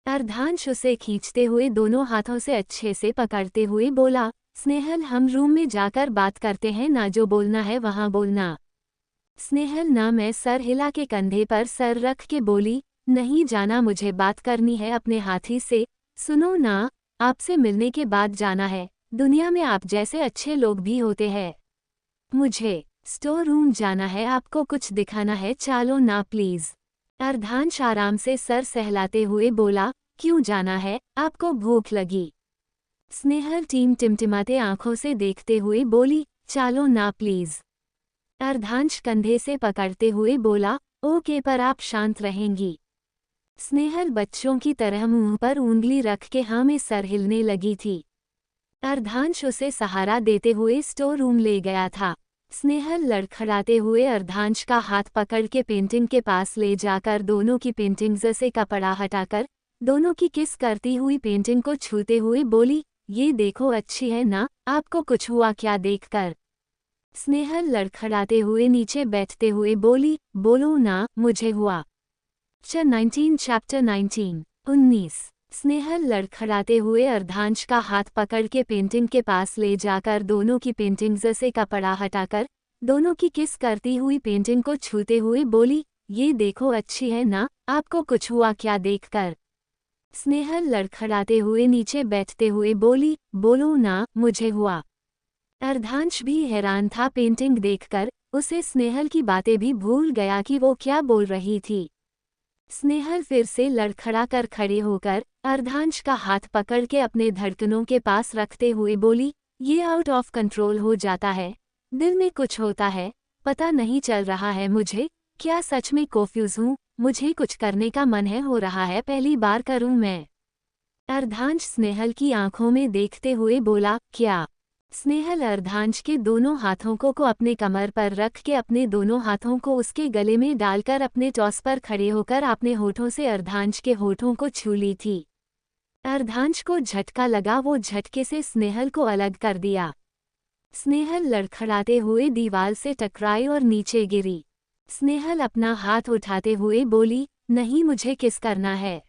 अर्धांश उसे खींचते हुए दोनों हाथों से अच्छे से पकड़ते हुए बोला, स्नेहल हम रूम में जाकर बात करते हैं ना, जो बोलना है वहां बोलना। स्नेहल ना मैं सर हिला के कंधे पर सर रख के बोली, नहीं जाना, मुझे बात करनी है अपने हाथी से। सुनो ना, आपसे मिलने के बाद जाना है, दुनिया में आप जैसे अच्छे लोग भी होते हैं। मुझे स्टोर रूम जाना है, आपको कुछ दिखाना है, चालो ना प्लीज। अर्धांश आराम से सर सहलाते हुए बोला, क्यों जाना है, आपको भूख लगी? स्नेहल टिमटिमाते आंखों से देखते हुए बोली, चालो ना प्लीज। अर्धांश कंधे से पकड़ते हुए बोला, ओके पर आप शांत रहेंगी। स्नेहल बच्चों की तरह मुंह पर उंगली रख के हाँ में सर हिलने लगी थी। अर्धांश उसे सहारा देते हुए स्टोर रूम ले गया था। स्नेहल लड़खड़ाते हुए अर्धांश का हाथ पकड़ के पेंटिंग के पास ले जाकर दोनों की पेंटिंग्स से कपड़ा हटाकर दोनों की किस करती हुई पेंटिंग को छूते हुए बोली, ये देखो अच्छी है ना, आपको कुछ हुआ क्या देखकर? स्नेहल लड़खड़ाते हुए नीचे बैठते हुए बोली, बोलो ना, मुझे हुआ। 19 चैप्टर 19 19। स्नेहल लड़खड़ाते हुए अर्धांश का हाथ पकड़ के पेंटिंग के पास ले जाकर दोनों की पेंटिंग से कपड़ा हटाकर दोनों की किस करती हुई पेंटिंग को छूते हुए बोली, ये देखो अच्छी है ना, आपको कुछ हुआ क्या देखकर? स्नेहल लड़खड़ाते हुए नीचे बैठते हुए बोली, बोलो ना, मुझे हुआ। अर्धांश भी हैरान था पेंटिंग देखकर, उसे स्नेहल की बातें भी भूल गया कि वो क्या बोल रही थी। स्नेहल फिर से लड़खड़ा कर खड़े होकर अर्धांश का हाथ पकड़ के अपने धड़कनों के पास रखते हुए बोली, ये आउट ऑफ कंट्रोल हो जाता है, दिल में कुछ होता है, पता नहीं चल रहा है मुझे, क्या सच में कन्फ्यूज हूँ, मुझे कुछ करने का मन है, हो रहा है, पहली बार करूँ मैं। अर्धांश स्नेहल की आंखों में देखते हुए बोला, क्या? स्नेहल अर्धांश के दोनों हाथों को अपने कमर पर रख के अपने दोनों हाथों को उसके गले में डालकर अपने टॉस पर खड़े होकर अपने होठों से अर्धांश के होठों को छू ली थी। अर्धांश को झटका लगा, वो झटके से स्नेहल को अलग कर दिया। स्नेहल लड़खड़ाते हुए दीवार से टकराई और नीचे गिरी। स्नेहल अपना हाथ उठाते हुए बोली, नहीं, मुझे किस करना है।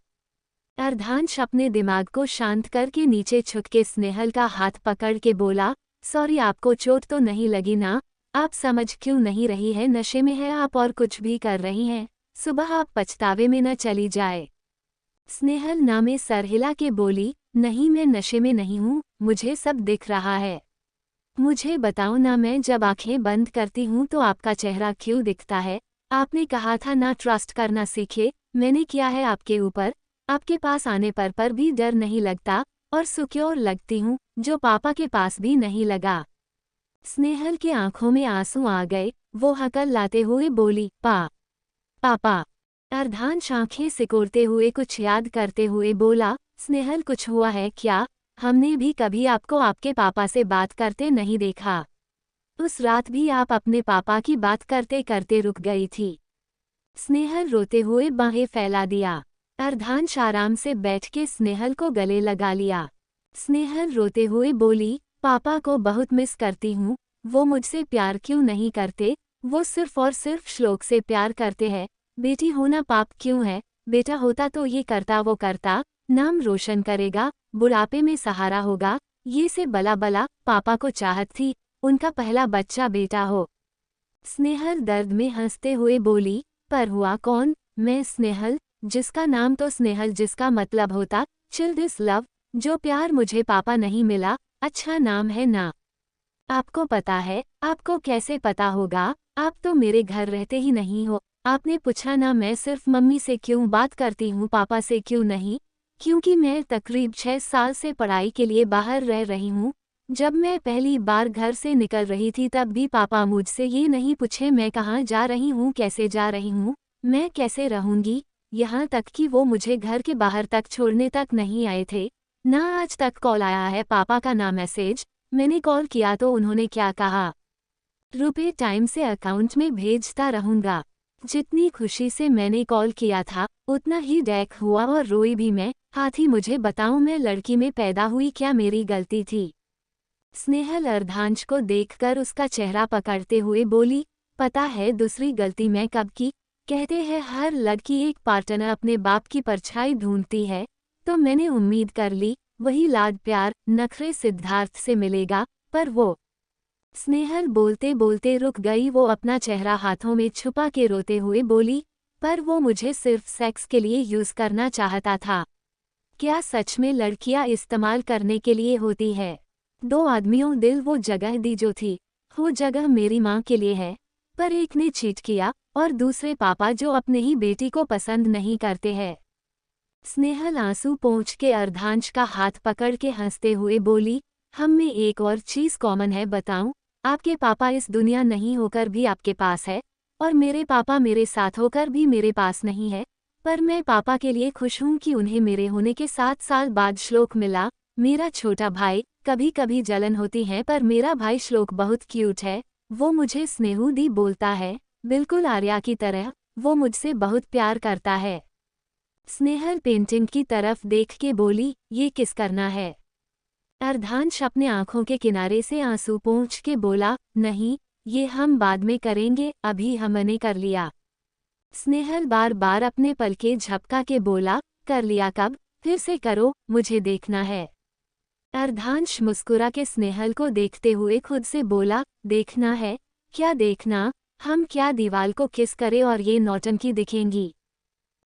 अर्धांश अपने दिमाग को शांत करके नीचे झुक के स्नेहल का हाथ पकड़ के बोला, सॉरी, आपको चोट तो नहीं लगी ना? आप समझ क्यों नहीं रही है, नशे में है आप और कुछ भी कर रही हैं, सुबह आप पछतावे में न चली जाए। स्नेहल ना में सर हिला के बोली, नहीं, मैं नशे में नहीं हूँ, मुझे सब दिख रहा है। मुझे बताओ ना, मैं जब आंखें बंद करती हूँ तो आपका चेहरा क्यों दिखता है? आपने कहा था ना ट्रस्ट करना सीखे, मैंने किया है आपके ऊपर, आपके पास आने पर भी डर नहीं लगता और सिक्योर लगती हूँ, जो पापा के पास भी नहीं लगा। स्नेहल के आंखों में आंसू आ गए, वो हकल लाते हुए बोली, पापा। अर्धांश आंखें सिकोड़ते हुए कुछ याद करते हुए बोला, स्नेहल कुछ हुआ है क्या? हमने भी कभी आपको आपके पापा से बात करते नहीं देखा। उस रात भी आप अपने पापा की बात करते करते रुक गई थी। स्नेहल रोते हुए बाहें फैला दिया। अर्धांश आराम से बैठ के स्नेहल को गले लगा लिया। स्नेहल रोते हुए बोली, पापा को बहुत मिस करती हूँ, वो मुझसे प्यार क्यों नहीं करते? वो सिर्फ और सिर्फ श्लोक से प्यार करते हैं। बेटी होना पाप क्यों है? बेटा होता तो ये करता वो करता, नाम रोशन करेगा, बुढ़ापे में सहारा होगा, ये से बला बला। पापा को चाहत थी उनका पहला बच्चा बेटा हो। स्नेहल दर्द में हंसते हुए बोली, पर हुआ कौन? मैं स्नेहल, जिसका नाम तो स्नेहल जिसका मतलब होता चिल्ड्रंस लव, जो प्यार मुझे पापा नहीं मिला, अच्छा नाम है ना? आपको पता है? आपको कैसे पता होगा? आप तो मेरे घर रहते ही नहीं हो। आपने पूछा ना मैं सिर्फ मम्मी से क्यों बात करती हूँ, पापा से क्यों नहीं? क्योंकि मैं तकरीब 6 साल से पढ़ाई के लिए बाहर रह रही हूँ। जब मैं पहली बार घर से निकल रही थी तब भी पापा मुझसे ये नहीं पूछे मैं कहाँ जा रही हूँ, कैसे जा रही हूँ, मैं कैसे रहूँगी, यहाँ तक कि वो मुझे घर के बाहर तक छोड़ने तक नहीं आए थे। ना आज तक कॉल आया है पापा का ना मैसेज। मैंने कॉल किया तो उन्होंने क्या कहा? रुपए टाइम से अकाउंट में भेजता रहूँगा। जितनी खुशी से मैंने कॉल किया था उतना ही डैक हुआ और रोई भी मैं। हाथी मुझे बताऊं, मैं लड़की में पैदा हुई, क्या मेरी गलती थी? स्नेहल अर्धांश को देखकर उसका चेहरा पकड़ते हुए बोली, पता है दूसरी गलती मैं कब की? कहते हैं हर लड़की एक पार्टनर अपने बाप की परछाई ढूंढती है, तो मैंने उम्मीद कर ली वही लाड प्यार नखरे सिद्धार्थ से मिलेगा, पर वो। स्नेहल बोलते बोलते रुक गई। वो अपना चेहरा हाथों में छुपा के रोते हुए बोली, पर वो मुझे सिर्फ सेक्स के लिए यूज करना चाहता था। क्या सच में लड़कियां इस्तेमाल करने के लिए होती है? 2 आदमियों दिल वो जगह दी जो थी, वो जगह मेरी माँ के लिए है, पर एक ने चीट किया और दूसरे पापा जो अपने ही बेटी को पसंद नहीं करते हैं। स्नेहल आंसू पोंछ के अर्धांश का हाथ पकड़ के हंसते हुए बोली, हम में एक और चीज कॉमन है, बताऊं? आपके पापा इस दुनिया नहीं होकर भी आपके पास है और मेरे पापा मेरे साथ होकर भी मेरे पास नहीं है, पर मैं पापा के लिए खुश हूं कि उन्हें मेरे होने के 7 साल बाद श्लोक मिला, मेरा छोटा भाई। कभी कभी जलन होती है पर मेरा भाई श्लोक बहुत क्यूट है, वो मुझे स्नेहू दी बोलता है, बिल्कुल आर्या की तरह, वो मुझसे बहुत प्यार करता है। स्नेहल पेंटिंग की तरफ देख के बोली, ये किस करना है? अर्धांश अपने आंखों के किनारे से आंसू पोंछ के बोला, नहीं, ये हम बाद में करेंगे, अभी हमने कर लिया। स्नेहल बार बार अपने पलके झपका के बोला, कर लिया कब, फिर से करो, मुझे देखना है। अर्धांश मुस्कुरा के स्नेहल को देखते हुए खुद से बोला, देखना है? क्या देखना? हम क्या दीवाल को किस करें और ये नौटंकी दिखेंगी?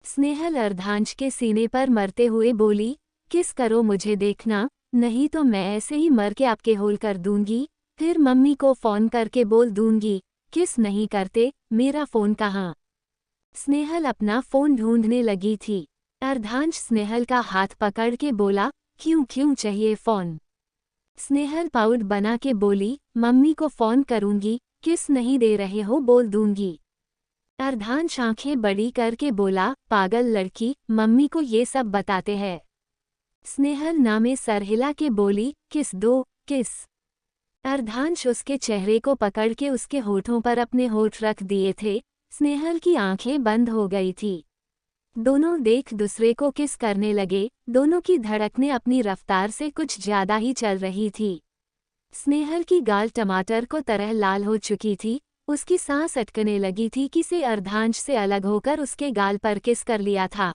स्नेहल अर्धांश के सीने पर मरते हुए बोली, किस करो, मुझे देखना, नहीं तो मैं ऐसे ही मर के आपके होल कर दूंगी, फिर मम्मी को फोन करके बोल दूंगी, किस नहीं करते, मेरा फोन कहाँ? स्नेहल अपना फोन ढूंढने लगी थी। अर्धांश स्नेहल का हाथ पकड़ के बोला, क्यों क्यों चाहिए फोन? स्नेहल पाउड बना के बोली, मम्मी को फोन करूंगी, किस नहीं दे रहे हो, बोल दूंगी। अर्धांश आंखें बड़ी करके बोला, पागल लड़की, मम्मी को ये सब बताते हैं। स्नेहल नामे सर हिला के बोली, किस दो, किस? अर्धांश उसके चेहरे को पकड़ के उसके होठों पर अपने होठ रख दिए थे। स्नेहल की आंखें बंद हो गई थी। दोनों देख दूसरे को किस करने लगे। दोनों की धड़कनें अपनी रफ्तार से कुछ ज्यादा ही चल रही थी। स्नेहल की गाल टमाटर को तरह लाल हो चुकी थी। उसकी सांस अटकने लगी थी कि से अर्धांश से अलग होकर उसके गाल पर किस कर लिया था।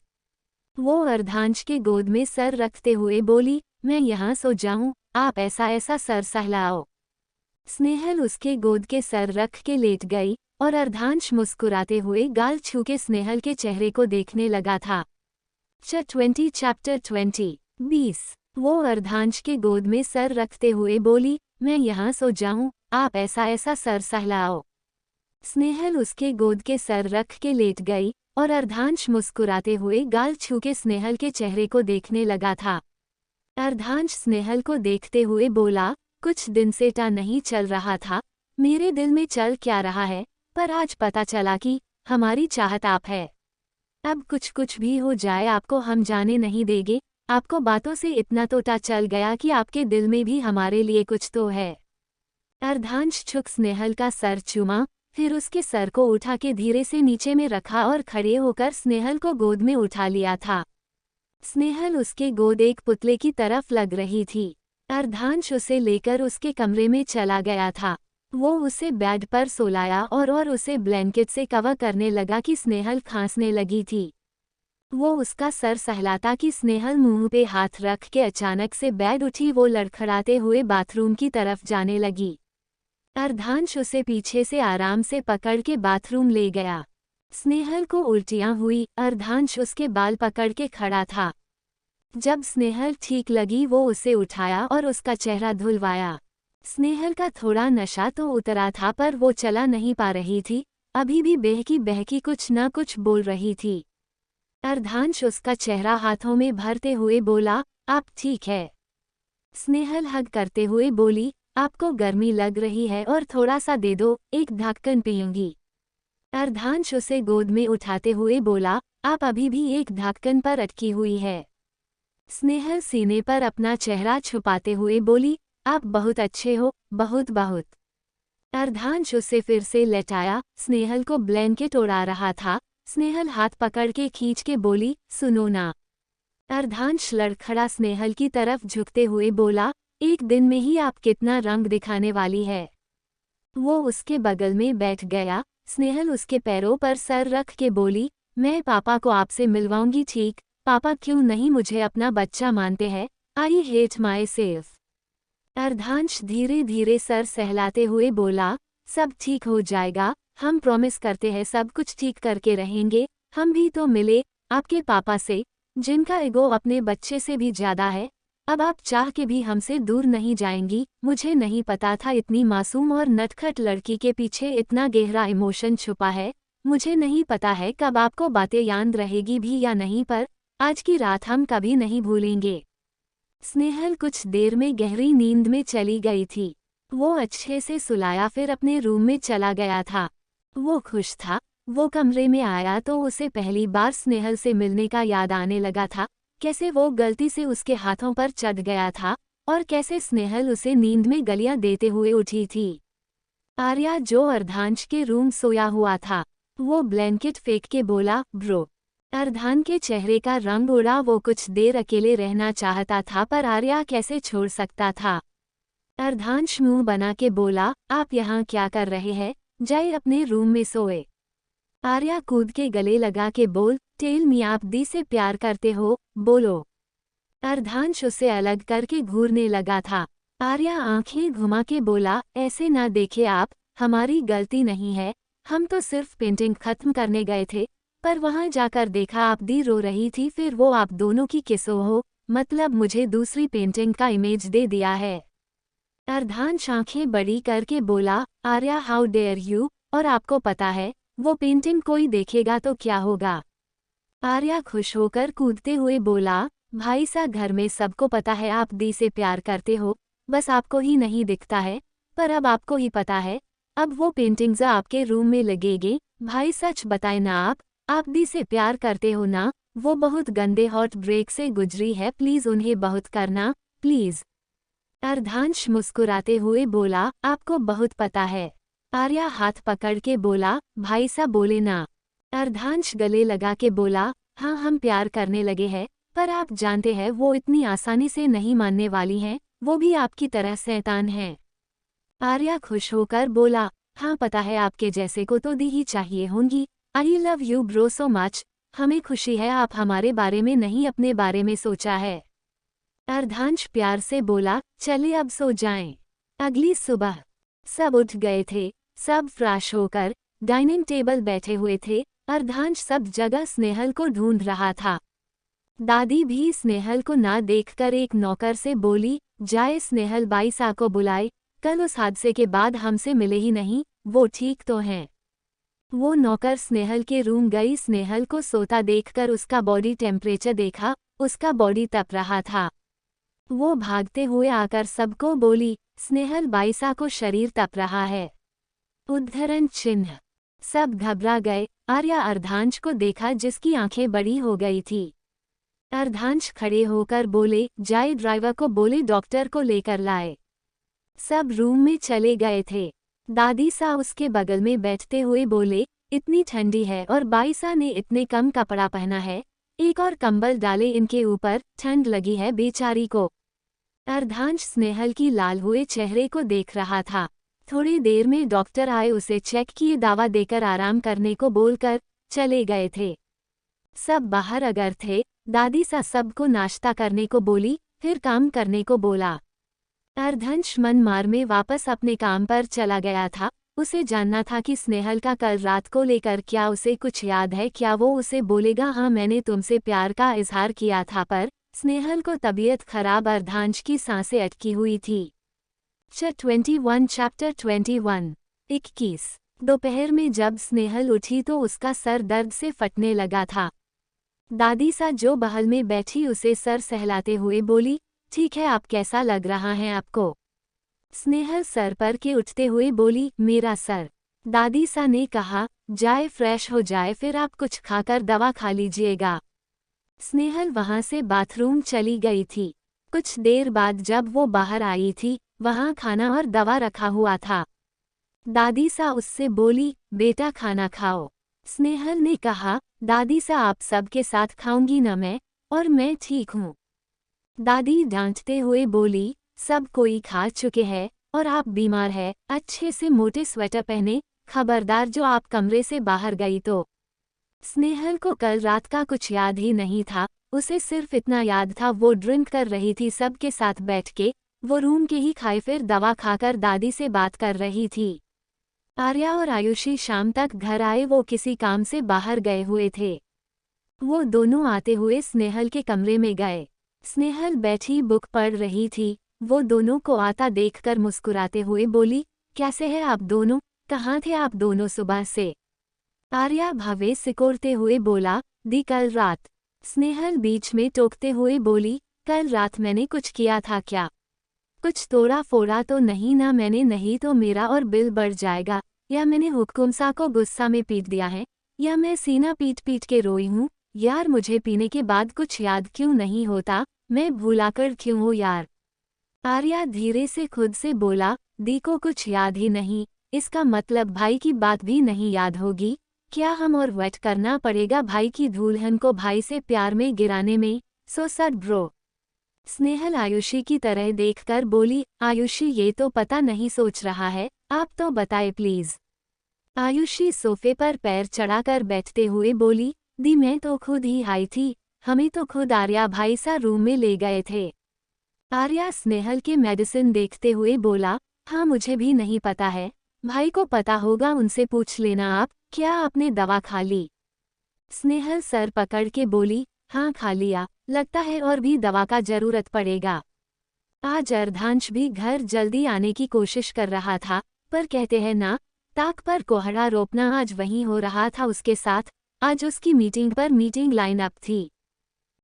वो अर्धांश के गोद में सर रखते हुए बोली, मैं यहाँ सो जाऊं, आप ऐसा ऐसा सर सहलाओ। स्नेहल उसके गोद के सर रख के लेट गई और अर्धांश मुस्कुराते हुए गाल छू के स्नेहल के चेहरे को देखने लगा था। चैप्टर 20 वो अर्धांश के गोद में सर रखते हुए बोली, मैं यहाँ सो जाऊं, आप ऐसा ऐसा सर सहलाओ। स्नेहल उसके गोद के सर रख के लेट गई और अर्धांश मुस्कुराते हुए गाल छू के स्नेहल के चेहरे को देखने लगा था। अर्धांश स्नेहल को देखते हुए बोला, कुछ दिन से टा नहीं चल रहा था, मेरे दिल में चल क्या रहा है, पर आज पता चला कि हमारी चाहत आप है। अब कुछ भी हो जाए आपको हम जाने नहीं देंगे। आपको बातों से इतना तो टा चल गया कि आपके दिल में भी हमारे लिए कुछ तो है। अर्धांश झुक स्नेहल का सर चूमा, फिर उसके सर को उठा के धीरे से नीचे में रखा और खड़े होकर स्नेहल को गोद में उठा लिया था। स्नेहल उसके गोद एक पुतले की तरफ लग रही थी। अर्धांश उसे लेकर उसके कमरे में चला गया था। वो उसे बेड पर सोलाया और उसे ब्लैंकेट से कवर करने लगा कि स्नेहल खांसने लगी थी। वो उसका सर सहलाता कि स्नेहल मुंह पे हाथ रख के अचानक से बेड उठी। वो लड़खड़ाते हुए बाथरूम की तरफ जाने लगी। अर्धांश उसे पीछे से आराम से पकड़ के बाथरूम ले गया। स्नेहल को उल्टियां हुई। अर्धांश उसके बाल पकड़ के खड़ा था। जब स्नेहल ठीक लगी वो उसे उठाया और उसका चेहरा धुलवाया। स्नेहल का थोड़ा नशा तो उतरा था पर वो चला नहीं पा रही थी। अभी भी बहकी बहकी कुछ न कुछ बोल रही थी। अर्धांश उसका चेहरा हाथों में भरते हुए बोला, आप ठीक है? स्नेहल हग करते हुए बोली, आपको गर्मी लग रही है और थोड़ा सा दे दो, एक ढक्कन पीऊंगी। अर्धांश उसे गोद में उठाते हुए बोला, आप अभी भी एक ढक्कन पर अटकी हुई है। स्नेहल सीने पर अपना चेहरा छुपाते हुए बोली, आप बहुत अच्छे हो, बहुत बहुत। अर्धांश उसे फिर से लेटाया। स्नेहल को ब्लैंकेट उड़ा रहा था। स्नेहल हाथ पकड़ के खींच के बोली, सुनो ना। अर्धांश लड़खड़ा स्नेहल की तरफ झुकते हुए बोला, एक दिन में ही आप कितना रंग दिखाने वाली है। वो उसके बगल में बैठ गया। स्नेहल उसके पैरों पर सर रख के बोली, मैं पापा को आपसे मिलवाऊंगी, ठीक? पापा क्यों नहीं मुझे अपना बच्चा मानते हैं? I hate my self. अर्धांश धीरे धीरे सर सहलाते हुए बोला, सब ठीक हो जाएगा, हम प्रॉमिस करते हैं सब कुछ ठीक करके रहेंगे। हम भी तो मिले आपके पापा से, जिनका ईगो अपने बच्चे से भी ज्यादा है। अब आप चाह के भी हमसे दूर नहीं जाएंगी। मुझे नहीं पता था इतनी मासूम और नटखट लड़की के पीछे इतना गहरा इमोशन छुपा है। मुझे नहीं पता है कब आपको बातें याद रहेगी भी या नहीं, पर आज की रात हम कभी नहीं भूलेंगे। स्नेहल कुछ देर में गहरी नींद में चली गई थी। वो अच्छे से सुलाया फिर अपने रूम में चला गया था। वो खुश था। वो कमरे में आया तो उसे पहली बार स्नेहल से मिलने का याद आने लगा था। कैसे वो गलती से उसके हाथों पर चढ़ गया था और कैसे स्नेहल उसे नींद में गलियां देते हुए उठी थी। आर्या जो अर्धांश के रूम सोया हुआ था, वो ब्लैंकेट फेंक के बोला, ब्रो। अर्धान के चेहरे का रंग उड़ा। वो कुछ देर अकेले रहना चाहता था पर आर्या कैसे छोड़ सकता था। अर्धांश मुंह बना के बोला, आप यहाँ क्या कर रहे हैं? जाए अपने रूम में सोए। आर्या कूद के गले लगा के बोल, टेल मी आप दी से प्यार करते हो, बोलो। अर्धांश उसे अलग करके घूरने लगा था। आर्या आंखें घुमा के बोला, ऐसे ना देखे आप, हमारी गलती नहीं है, हम तो सिर्फ पेंटिंग खत्म करने गए थे, पर वहां जाकर देखा आप दी रो रही थी, फिर वो आप दोनों की किसो हो, मतलब मुझे दूसरी पेंटिंग का इमेज दे दिया है। अर्धांश आंखें बड़ी करके बोला, आर्या हाउ डेयर यू, और आपको पता है, वो पेंटिंग कोई देखेगा तो क्या होगा। आर्या खुश होकर कूदते हुए बोला, भाई सा घर में सबको पता है आप दी से प्यार करते हो, बस आपको ही नहीं दिखता है, पर अब आपको ही पता है, अब वो पेंटिंग्स आपके रूम में लगेगी। भाई सच बताए ना आप दी से प्यार करते हो ना, वो बहुत गंदे हॉट ब्रेक से गुजरी है, प्लीज उन्हें बहुत करना, प्लीज। अर्धांश मुस्कुराते हुए बोला, आपको बहुत पता है। आर्या हाथ पकड़ के बोला, भाई सा बोले ना। अर्धांश गले लगा के बोला, हाँ हम प्यार करने लगे हैं, पर आप जानते हैं वो इतनी आसानी से नहीं मानने वाली हैं, वो भी आपकी तरह शैतान हैं। आर्या खुश होकर बोला, हाँ पता है, आपके जैसे को तो दी ही चाहिए होंगी। I love you bro so much, हमें खुशी है आप हमारे बारे में नहीं अपने बारे में सोचा है। अर्धांश प्यार से बोला, चलिए अब सो जाएं। अगली सुबह सब उठ गए थे, सब फ्रेश होकर डाइनिंग टेबल बैठे हुए थे। अर्धांश सब जगह स्नेहल को ढूंढ रहा था। दादी भी स्नेहल को ना देखकर एक नौकर से बोली, जाए स्नेहल बाई सा को बुलाए, कल उस हादसे के बाद हमसे मिले ही नहीं, वो ठीक तो हैं। वो नौकर स्नेहल के रूम गई, स्नेहल को सोता देखकर उसका बॉडी टेम्परेचर देखा, उसका बॉडी तप रहा था। वो भागते हुए आकर सबको बोली, स्नेहल बाईसा को शरीर तप रहा है। उद्धरण चिन्ह। सब घबरा गए। आर्या अर्धांश को देखा जिसकी आंखें बड़ी हो गई थी। अर्धांश खड़े होकर बोले, जाए ड्राइवर को बोले डॉक्टर को लेकर लाए। सब रूम में चले गए थे। दादी सा उसके बगल में बैठते हुए बोले, इतनी ठंडी है और बाईसा ने इतने कम कपड़ा पहना है, एक और कंबल डाले इनके ऊपर, ठंड लगी है बेचारी को। अर्धांश स्नेहल की लाल हुए चेहरे को देख रहा था। थोड़ी देर में डॉक्टर आए, उसे चेक किए, दवा देकर आराम करने को बोलकर चले गए थे। सब बाहर अगर थे। दादी सा सबको नाश्ता करने को बोली, फिर काम करने को बोला। अर्धांश मन मार में वापस अपने काम पर चला गया था। उसे जानना था कि स्नेहल का कल रात को लेकर क्या उसे कुछ याद है, क्या वो उसे बोलेगा हाँ मैंने तुमसे प्यार का इजहार किया था, पर स्नेहल को तबीयत खराब, अर्धांश की सांसें अटकी हुई थी। चैप्टर 21 दोपहर में जब स्नेहल उठी तो उसका सर दर्द से फटने लगा था। दादी सा जो बहल में बैठी उसे सर सहलाते हुए बोली, ठीक है आप कैसा लग रहा है आपको। स्नेहल सर पर के उठते हुए बोली, मेरा सर। दादी सा ने कहा, जाए फ्रेश हो जाए, फिर आप कुछ खाकर दवा खा लीजिएगा। स्नेहल वहां से बाथरूम चली गई थी। कुछ देर बाद जब वो बाहर आई थी, वहां खाना और दवा रखा हुआ था। दादी सा उससे बोली, बेटा खाना खाओ। स्नेहल ने कहा, दादी सा आप सबके साथ खाऊंगी न मैं, और मैं ठीक हूँ। दादी डांटते हुए बोली, सब कोई खा चुके हैं और आप बीमार है, अच्छे से मोटे स्वेटर पहने, खबरदार जो आप कमरे से बाहर गई तो। स्नेहल को कल रात का कुछ याद ही नहीं था, उसे सिर्फ इतना याद था वो ड्रिंक कर रही थी सबके साथ बैठ के, वो रूम के ही खाए फिर दवा खाकर दादी से बात कर रही थी। आर्या और आयुषी शाम तक घर आए, वो किसी काम से बाहर गए हुए थे। वो दोनों आते हुए स्नेहल के कमरे में गए। स्नेहल बैठी बुक पढ़ रही थी। वो दोनों को आता देखकर मुस्कुराते हुए बोली, कैसे हैं आप दोनों, कहाँ थे आप दोनों सुबह से। आर्या भावे सिकोड़ते हुए बोला, दी कल रात। स्नेहल बीच में टोकते हुए बोली, कल रात मैंने कुछ किया था क्या, कुछ तोड़ा फोड़ा तो नहीं ना मैंने, नहीं तो मेरा और बिल बढ़ जाएगा, या मैंने हुक्कुमसा को गुस्सा में पीट दिया है, या मैं सीना पीट पीट के रोई हूँ। यार मुझे पीने के बाद कुछ याद क्यों नहीं होता, मैं भूलाकर क्यों हूँ यार। आर्या धीरे से खुद से बोला, दी को कुछ याद ही नहीं, इसका मतलब भाई की बात भी नहीं याद होगी क्या, हम और वेट करना पड़ेगा भाई की दुल्हन को भाई से प्यार में गिराने में, सो सड ब्रो। स्नेहल आयुषी की तरह देखकर बोली, आयुषी ये तो पता नहीं सोच रहा है, आप तो बताए प्लीज। आयुषी सोफे पर पैर चढ़ाकर बैठते हुए बोली, दी मैं तो खुद ही आई थी, हमें तो खुद आर्या भाई सा रूम में ले गए थे। आर्या स्नेहल के मेडिसिन देखते हुए बोला, हाँ मुझे भी नहीं पता है, भाई को पता होगा उनसे पूछ लेना आप, क्या आपने दवा खा ली? स्नेहल सर पकड़ के बोली, हाँ खा लिया, लगता है और भी दवा का जरूरत पड़ेगा। आज अर्धांश भी घर जल्दी आने की कोशिश कर रहा था, पर कहते हैं ना, ताक पर कोहड़ा रोपना आज वहीं हो रहा था उसके साथ। आज उसकी मीटिंग पर मीटिंग लाइन अप थी।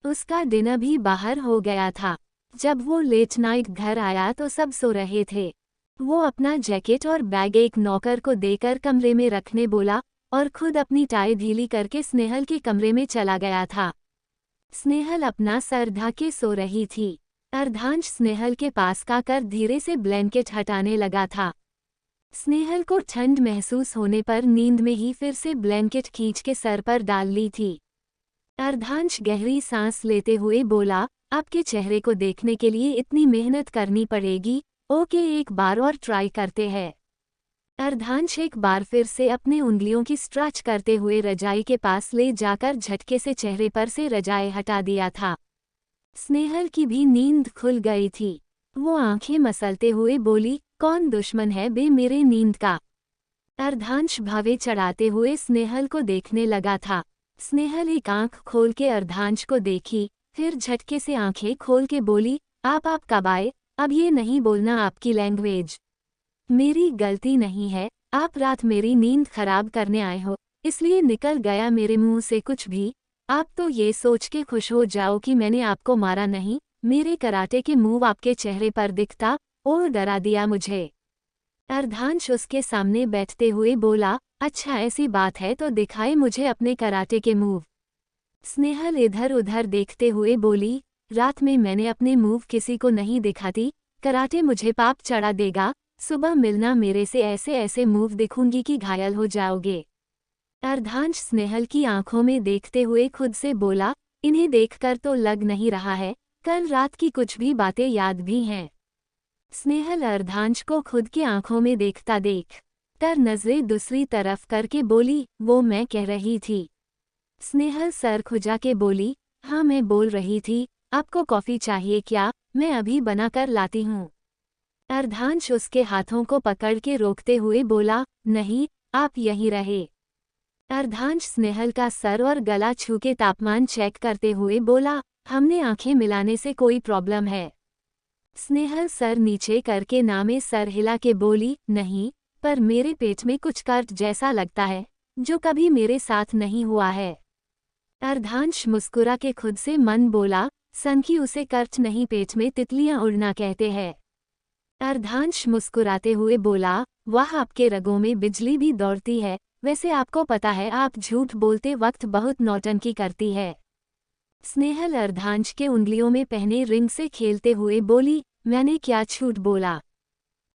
उसका दिन भी बाहर हो गया था। जब वो लेट नाइट घर आया तो सब सो रहे थे। वो अपना जैकेट और बैग एक नौकर को देकर कमरे में रखने बोला और खुद अपनी टाई ढीली करके स्नेहल के कमरे में चला गया था। स्नेहल अपना सर ढके सो रही थी। अर्धांश स्नेहल के पास आकर धीरे से ब्लैंकेट हटाने लगा था। स्नेहल को ठंड महसूस होने पर नींद में ही फिर से ब्लैंकेट खींच के सर पर डाल ली थी। अर्धांश गहरी सांस लेते हुए बोला, आपके चेहरे को देखने के लिए इतनी मेहनत करनी पड़ेगी, ओके एक बार और ट्राई करते हैं। अर्धांश एक बार फिर से अपने उंगलियों की स्ट्रेच करते हुए रजाई के पास ले जाकर झटके से चेहरे पर से रजाई हटा दिया था। स्नेहल की भी नींद खुल गई थी। वो आंखें मसलते हुए बोली, कौन दुश्मन है बे मेरे नींद का? अर्धांश भावे चढ़ाते हुए स्नेहल को देखने लगा था। स्नेहल एक आंख खोल के अर्धांश को देखी, फिर झटके से आंखें खोल के बोली, आप कब आए? अब ये नहीं बोलना आपकी लैंग्वेज। मेरी गलती नहीं है, आप रात मेरी नींद खराब करने आए हो, इसलिए निकल गया मेरे मुंह से कुछ भी। आप तो ये सोच के खुश हो जाओ कि मैंने आपको मारा नहीं, मेरे कराटे के मूव आपके चेहरे पर दिखता और डरा दिया मुझे। अर्धांश उसके सामने बैठते हुए बोला, अच्छा ऐसी बात है तो दिखाए मुझे अपने कराटे के मूव। स्नेहल इधर उधर देखते हुए बोली, रात में मैंने अपने मूव किसी को नहीं दिखाती, कराटे मुझे पाप चढ़ा देगा, सुबह मिलना मेरे से ऐसे ऐसे मूव दिखूंगी कि घायल हो जाओगे। अर्धांश स्नेहल की आंखों में देखते हुए खुद से बोला, इन्हें देखकर तो लग नहीं रहा है कल रात की कुछ भी बातें याद भी हैं। स्नेहल अर्धांश को खुद की आंखों में देखता देख कर नजरें दूसरी तरफ करके बोली, वो मैं कह रही थी। स्नेहल सर खुजा के बोली, हाँ मैं बोल रही थी, आपको कॉफी चाहिए क्या? मैं अभी बना कर लाती हूँ। अर्धांश उसके हाथों को पकड़ के रोकते हुए बोला, नहीं, आप यहीं रहे। अर्धांश स्नेहल का सर और गला छू के तापमान चेक करते हुए बोला, हमने आंखें मिलाने से कोई प्रॉब्लम है? स्नेहल सर नीचे करके नामे सर हिला के बोली, नहीं, पर मेरे पेट में कुछ कर्ट जैसा लगता है, जो कभी मेरे साथ नहीं हुआ है। अर्धांश मुस्कुरा के खुद से मन बोला, सनकी उसे कर्ट नहीं पेट में तितलियां उड़ना कहते हैं। अर्धांश मुस्कुराते हुए बोला, वाह आपके रगों में बिजली भी दौड़ती है, वैसे आपको पता है आप झूठ बोलते वक्त बहुत नौटंकी करती है। स्नेहल अर्धांश के उंगलियों में पहने रिंग से खेलते हुए बोली, मैंने क्या झूठ बोला?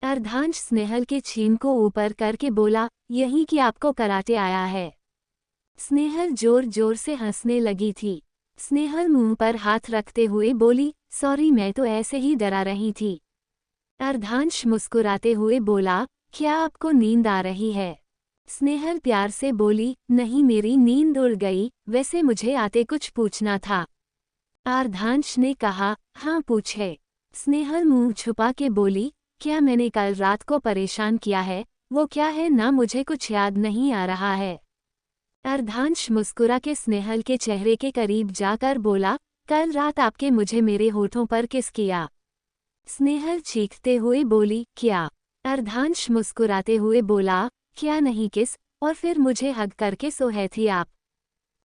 अर्धांश स्नेहल के छीन को ऊपर करके बोला, यही कि आपको कराटे आया है। स्नेहल जोर जोर से हंसने लगी थी। स्नेहल मुंह पर हाथ रखते हुए बोली, सॉरी मैं तो ऐसे ही डरा रही थी। अर्धांश मुस्कुराते हुए बोला, क्या आपको नींद आ रही है? स्नेहल प्यार से बोली, नहीं मेरी नींद उड़ गई, वैसे मुझे आते कुछ पूछना था। अर्धांश ने कहा, हाँ पूछे। स्नेहल मुंह छुपा के बोली, क्या मैंने कल रात को परेशान किया है? वो क्या है ना मुझे कुछ याद नहीं आ रहा है। अर्धांश मुस्कुरा के स्नेहल के चेहरे के करीब जाकर बोला, कल रात आपके मुझे मेरे होठों पर किस किया? स्नेहल चीखते हुए बोली, क्या? अर्धांश मुस्कुराते हुए बोला, क्या नहीं किस, और फिर मुझे हग करके सोए थी आप।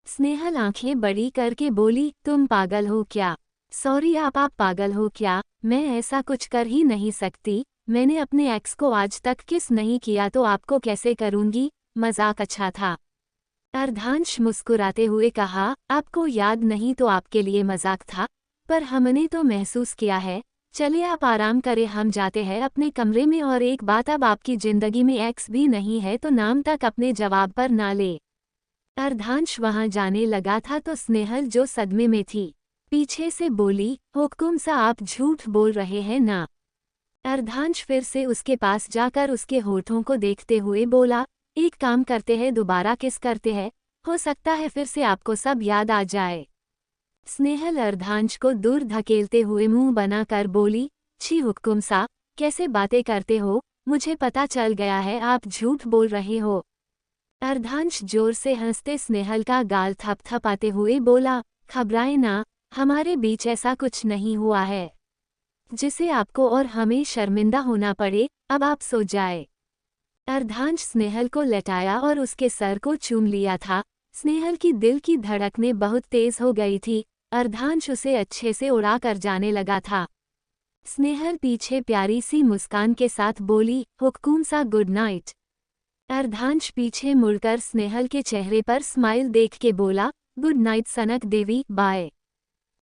स्नेहल आंखें बड़ी करके बोली, तुम पागल हो क्या? सॉरी आप पागल हो क्या? मैं ऐसा कुछ कर ही नहीं सकती, मैंने अपने एक्स को आज तक किस नहीं किया तो आपको कैसे करूंगी? मजाक अच्छा था। अर्धांश मुस्कुराते हुए कहा, आपको याद नहीं तो आपके लिए मजाक था, पर हमने तो महसूस किया है। चलिए आप आराम करें, हम जाते हैं अपने कमरे में। और एक बात, अब आपकी जिंदगी में एक्स भी नहीं है तो नाम तक अपने जवाब पर ना ले। अर्धांश वहां जाने लगा था तो स्नेहल जो सदमे में थी, पीछे से बोली, हुक्म सा आप झूठ बोल रहे हैं ना? अर्धांश फिर से उसके पास जाकर उसके होठों को देखते हुए बोला, एक काम करते हैं, दोबारा किस करते हैं, हो सकता है फिर से आपको सब याद आ जाए। स्नेहल अर्धांश को दूर धकेलते हुए मुंह बनाकर बोली, छी हुक्कुम सा, कैसे बातें करते हो, मुझे पता चल गया है आप झूठ बोल रहे हो। अर्धांश जोर से हंसते स्नेहल का गाल थपथपाते हुए बोला, घबराए ना, हमारे बीच ऐसा कुछ नहीं हुआ है जिसे आपको और हमें शर्मिंदा होना पड़े, अब आप सो जाए। अर्धांश स्नेहल को लेटाया और उसके सर को चूम लिया था। स्नेहल की दिल की धड़कनें बहुत तेज हो गई थी। अर्धांश उसे अच्छे से उड़ा कर जाने लगा था। स्नेहल पीछे प्यारी सी मुस्कान के साथ बोली, हुक्कुम सा गुड नाइट। अर्धांश पीछे मुड़कर स्नेहल के चेहरे पर स्माइल देख के बोला, गुड नाइट सनक देवी, बाय।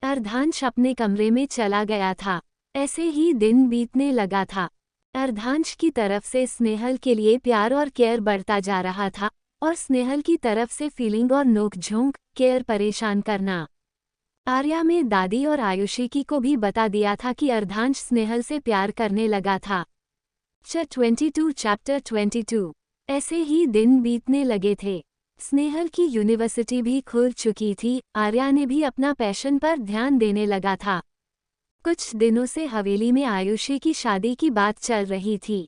अर्धांश अपने कमरे में चला गया था। ऐसे ही दिन बीतने लगा था। अर्धांश की तरफ से स्नेहल के लिए प्यार और केयर बढ़ता जा रहा था और स्नेहल की तरफ से फीलिंग और नोक-झोंक, केयर परेशान करना। आर्या में दादी और आयुषी को भी बता दिया था कि अर्धांश स्नेहल से प्यार करने लगा था। चैप्टर 22 ऐसे ही दिन बीतने लगे थे। स्नेहल की यूनिवर्सिटी भी खुल चुकी थी। आर्या ने भी अपना पैशन पर ध्यान देने लगा था। कुछ दिनों से हवेली में आयुषी की शादी की बात चल रही थी।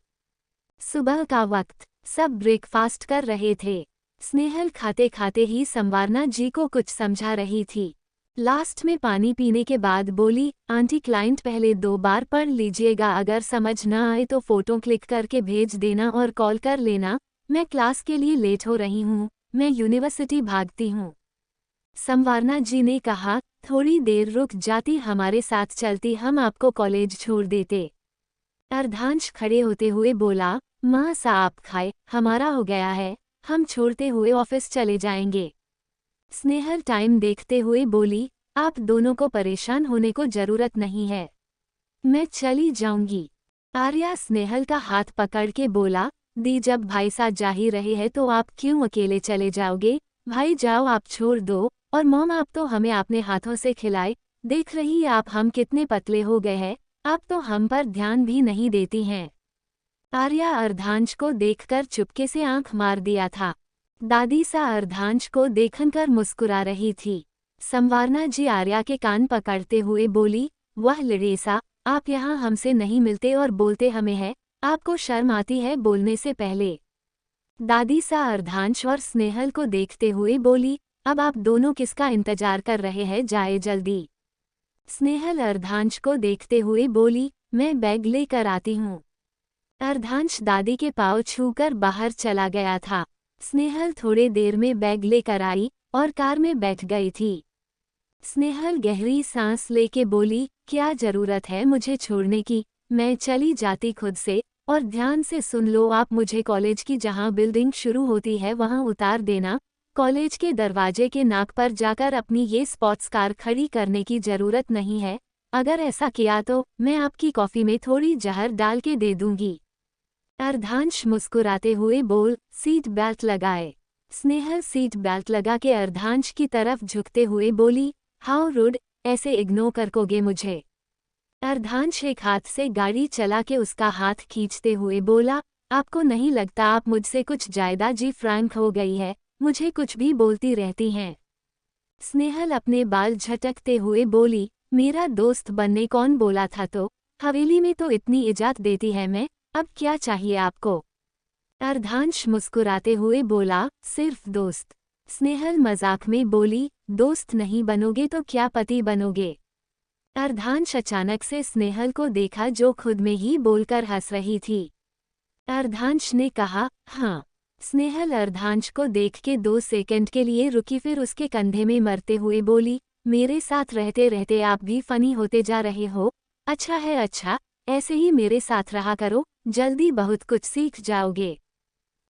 सुबह का वक्त, सब ब्रेकफास्ट कर रहे थे। स्नेहल खाते खाते ही संवारना जी को कुछ समझा रही थी। लास्ट में पानी पीने के बाद बोली, आंटी क्लाइंट पहले 2 बार पढ़ लीजिएगा, अगर समझ न आए तो फोटो क्लिक करके भेज देना और कॉल कर लेना। मैं क्लास के लिए लेट हो रही हूँ, मैं यूनिवर्सिटी भागती हूँ। संवारना जी ने कहा, थोड़ी देर रुक जाती, हमारे साथ चलती, हम आपको कॉलेज छोड़ देते। अर्धांश खड़े होते हुए बोला, माँ सा आप खाए, हमारा हो गया है, हम छोड़ते हुए ऑफिस चले जाएंगे। स्नेहल टाइम देखते हुए बोली, आप दोनों को परेशान होने को जरूरत नहीं है, मैं चली जाऊंगी। आर्या स्नेहल का हाथ पकड़ के बोला, दी जब भाई साथ जा ही रहे हैं तो आप क्यों अकेले चले जाओगे, भाई जाओ, आप छोड़ दो। और मॉम आप तो हमें अपने हाथों से खिलाए, देख रही आप हम कितने पतले हो गए हैं, आप तो हम पर ध्यान भी नहीं देती हैं। आर्या अर्धांश को देखकर चुपके से आंख मार दिया था। दादी सा अर्धांश को देखकर मुस्कुरा रही थी। संवारना जी आर्या के कान पकड़ते हुए बोली, वह लड़ेसा, आप यहाँ हमसे नहीं मिलते और बोलते हमें है, आपको शर्म आती है बोलने से पहले। दादी सा अर्धांश और स्नेहल को देखते हुए बोली, अब आप दोनों किसका इंतजार कर रहे हैं, जाए जल्दी। स्नेहल अर्धांश को देखते हुए बोली, मैं बैग लेकर आती हूँ। अर्धांश दादी के पाँव छूकर बाहर चला गया था। स्नेहल थोड़े देर में बैग लेकर आई और कार में बैठ गई थी। स्नेहल गहरी सांस लेके बोली, क्या जरूरत है मुझे छोड़ने की, मैं चली जाती खुद से। और ध्यान से सुन लो, आप मुझे कॉलेज की जहाँ बिल्डिंग शुरू होती है वहाँ उतार देना। कॉलेज के दरवाजे के नाक पर जाकर अपनी ये स्पोर्ट्स कार खड़ी करने की जरूरत नहीं है, अगर ऐसा किया तो मैं आपकी कॉफ़ी में थोड़ी जहर डाल के दे दूंगी। अर्धांश मुस्कुराते हुए बोल, सीट बेल्ट लगाए। स्नेहल सीट बेल्ट लगा के अर्धांश की तरफ झुकते हुए बोली, हाउ रूड, ऐसे इग्नोर करोगे मुझे। अर्धांश एक हाथ से गाड़ी चला के उसका हाथ खींचते हुए बोला, आपको नहीं लगता आप मुझसे कुछ ज्यादा जी फ्रैंक हो गई है, मुझे कुछ भी बोलती रहती हैं। स्नेहल अपने बाल झटकते हुए बोली, मेरा दोस्त बनने कौन बोला था, तो हवेली में तो इतनी इजाज़त देती है मैं, अब क्या चाहिए आपको। अर्धांश मुस्कुराते हुए बोला, सिर्फ दोस्त। स्नेहल मजाक में बोली, दोस्त नहीं बनोगे तो क्या पति बनोगे। अर्धांश अचानक से स्नेहल को देखा जो खुद में ही बोलकर हंस रही थी। अर्धांश ने कहा, हाँ। स्नेहल अर्धांश को देख के 2 सेकंड के लिए रुकी, फिर उसके कंधे में मरते हुए बोली, मेरे साथ रहते रहते आप भी फनी होते जा रहे हो, अच्छा है अच्छा, ऐसे ही मेरे साथ रहा करो, जल्दी बहुत कुछ सीख जाओगे।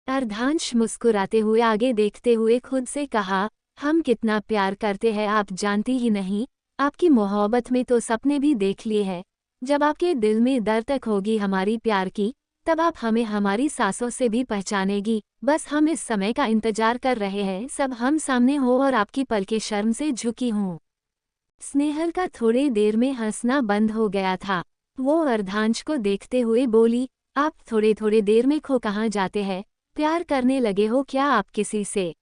अर्धांश मुस्कुराते हुए आगे देखते हुए खुद से कहा, हम कितना प्यार करते हैं आप जानती ही नहीं, आपकी मोहब्बत में तो सपने भी देख लिए हैं, जब आपके दिल में दर्द तक होगी हमारी प्यार की, तब आप हमें हमारी सांसों से भी पहचानेगी, बस हम इस समय का इंतजार कर रहे हैं, सब हम सामने हो और आपकी पलकें शर्म से झुकी हों। स्नेहल का थोड़ी देर में हंसना बंद हो गया था। वो अर्धांश को देखते हुए बोली, आप थोड़े थोड़े देर में खो कहाँ जाते हैं, प्यार करने लगे हो क्या आप किसी से।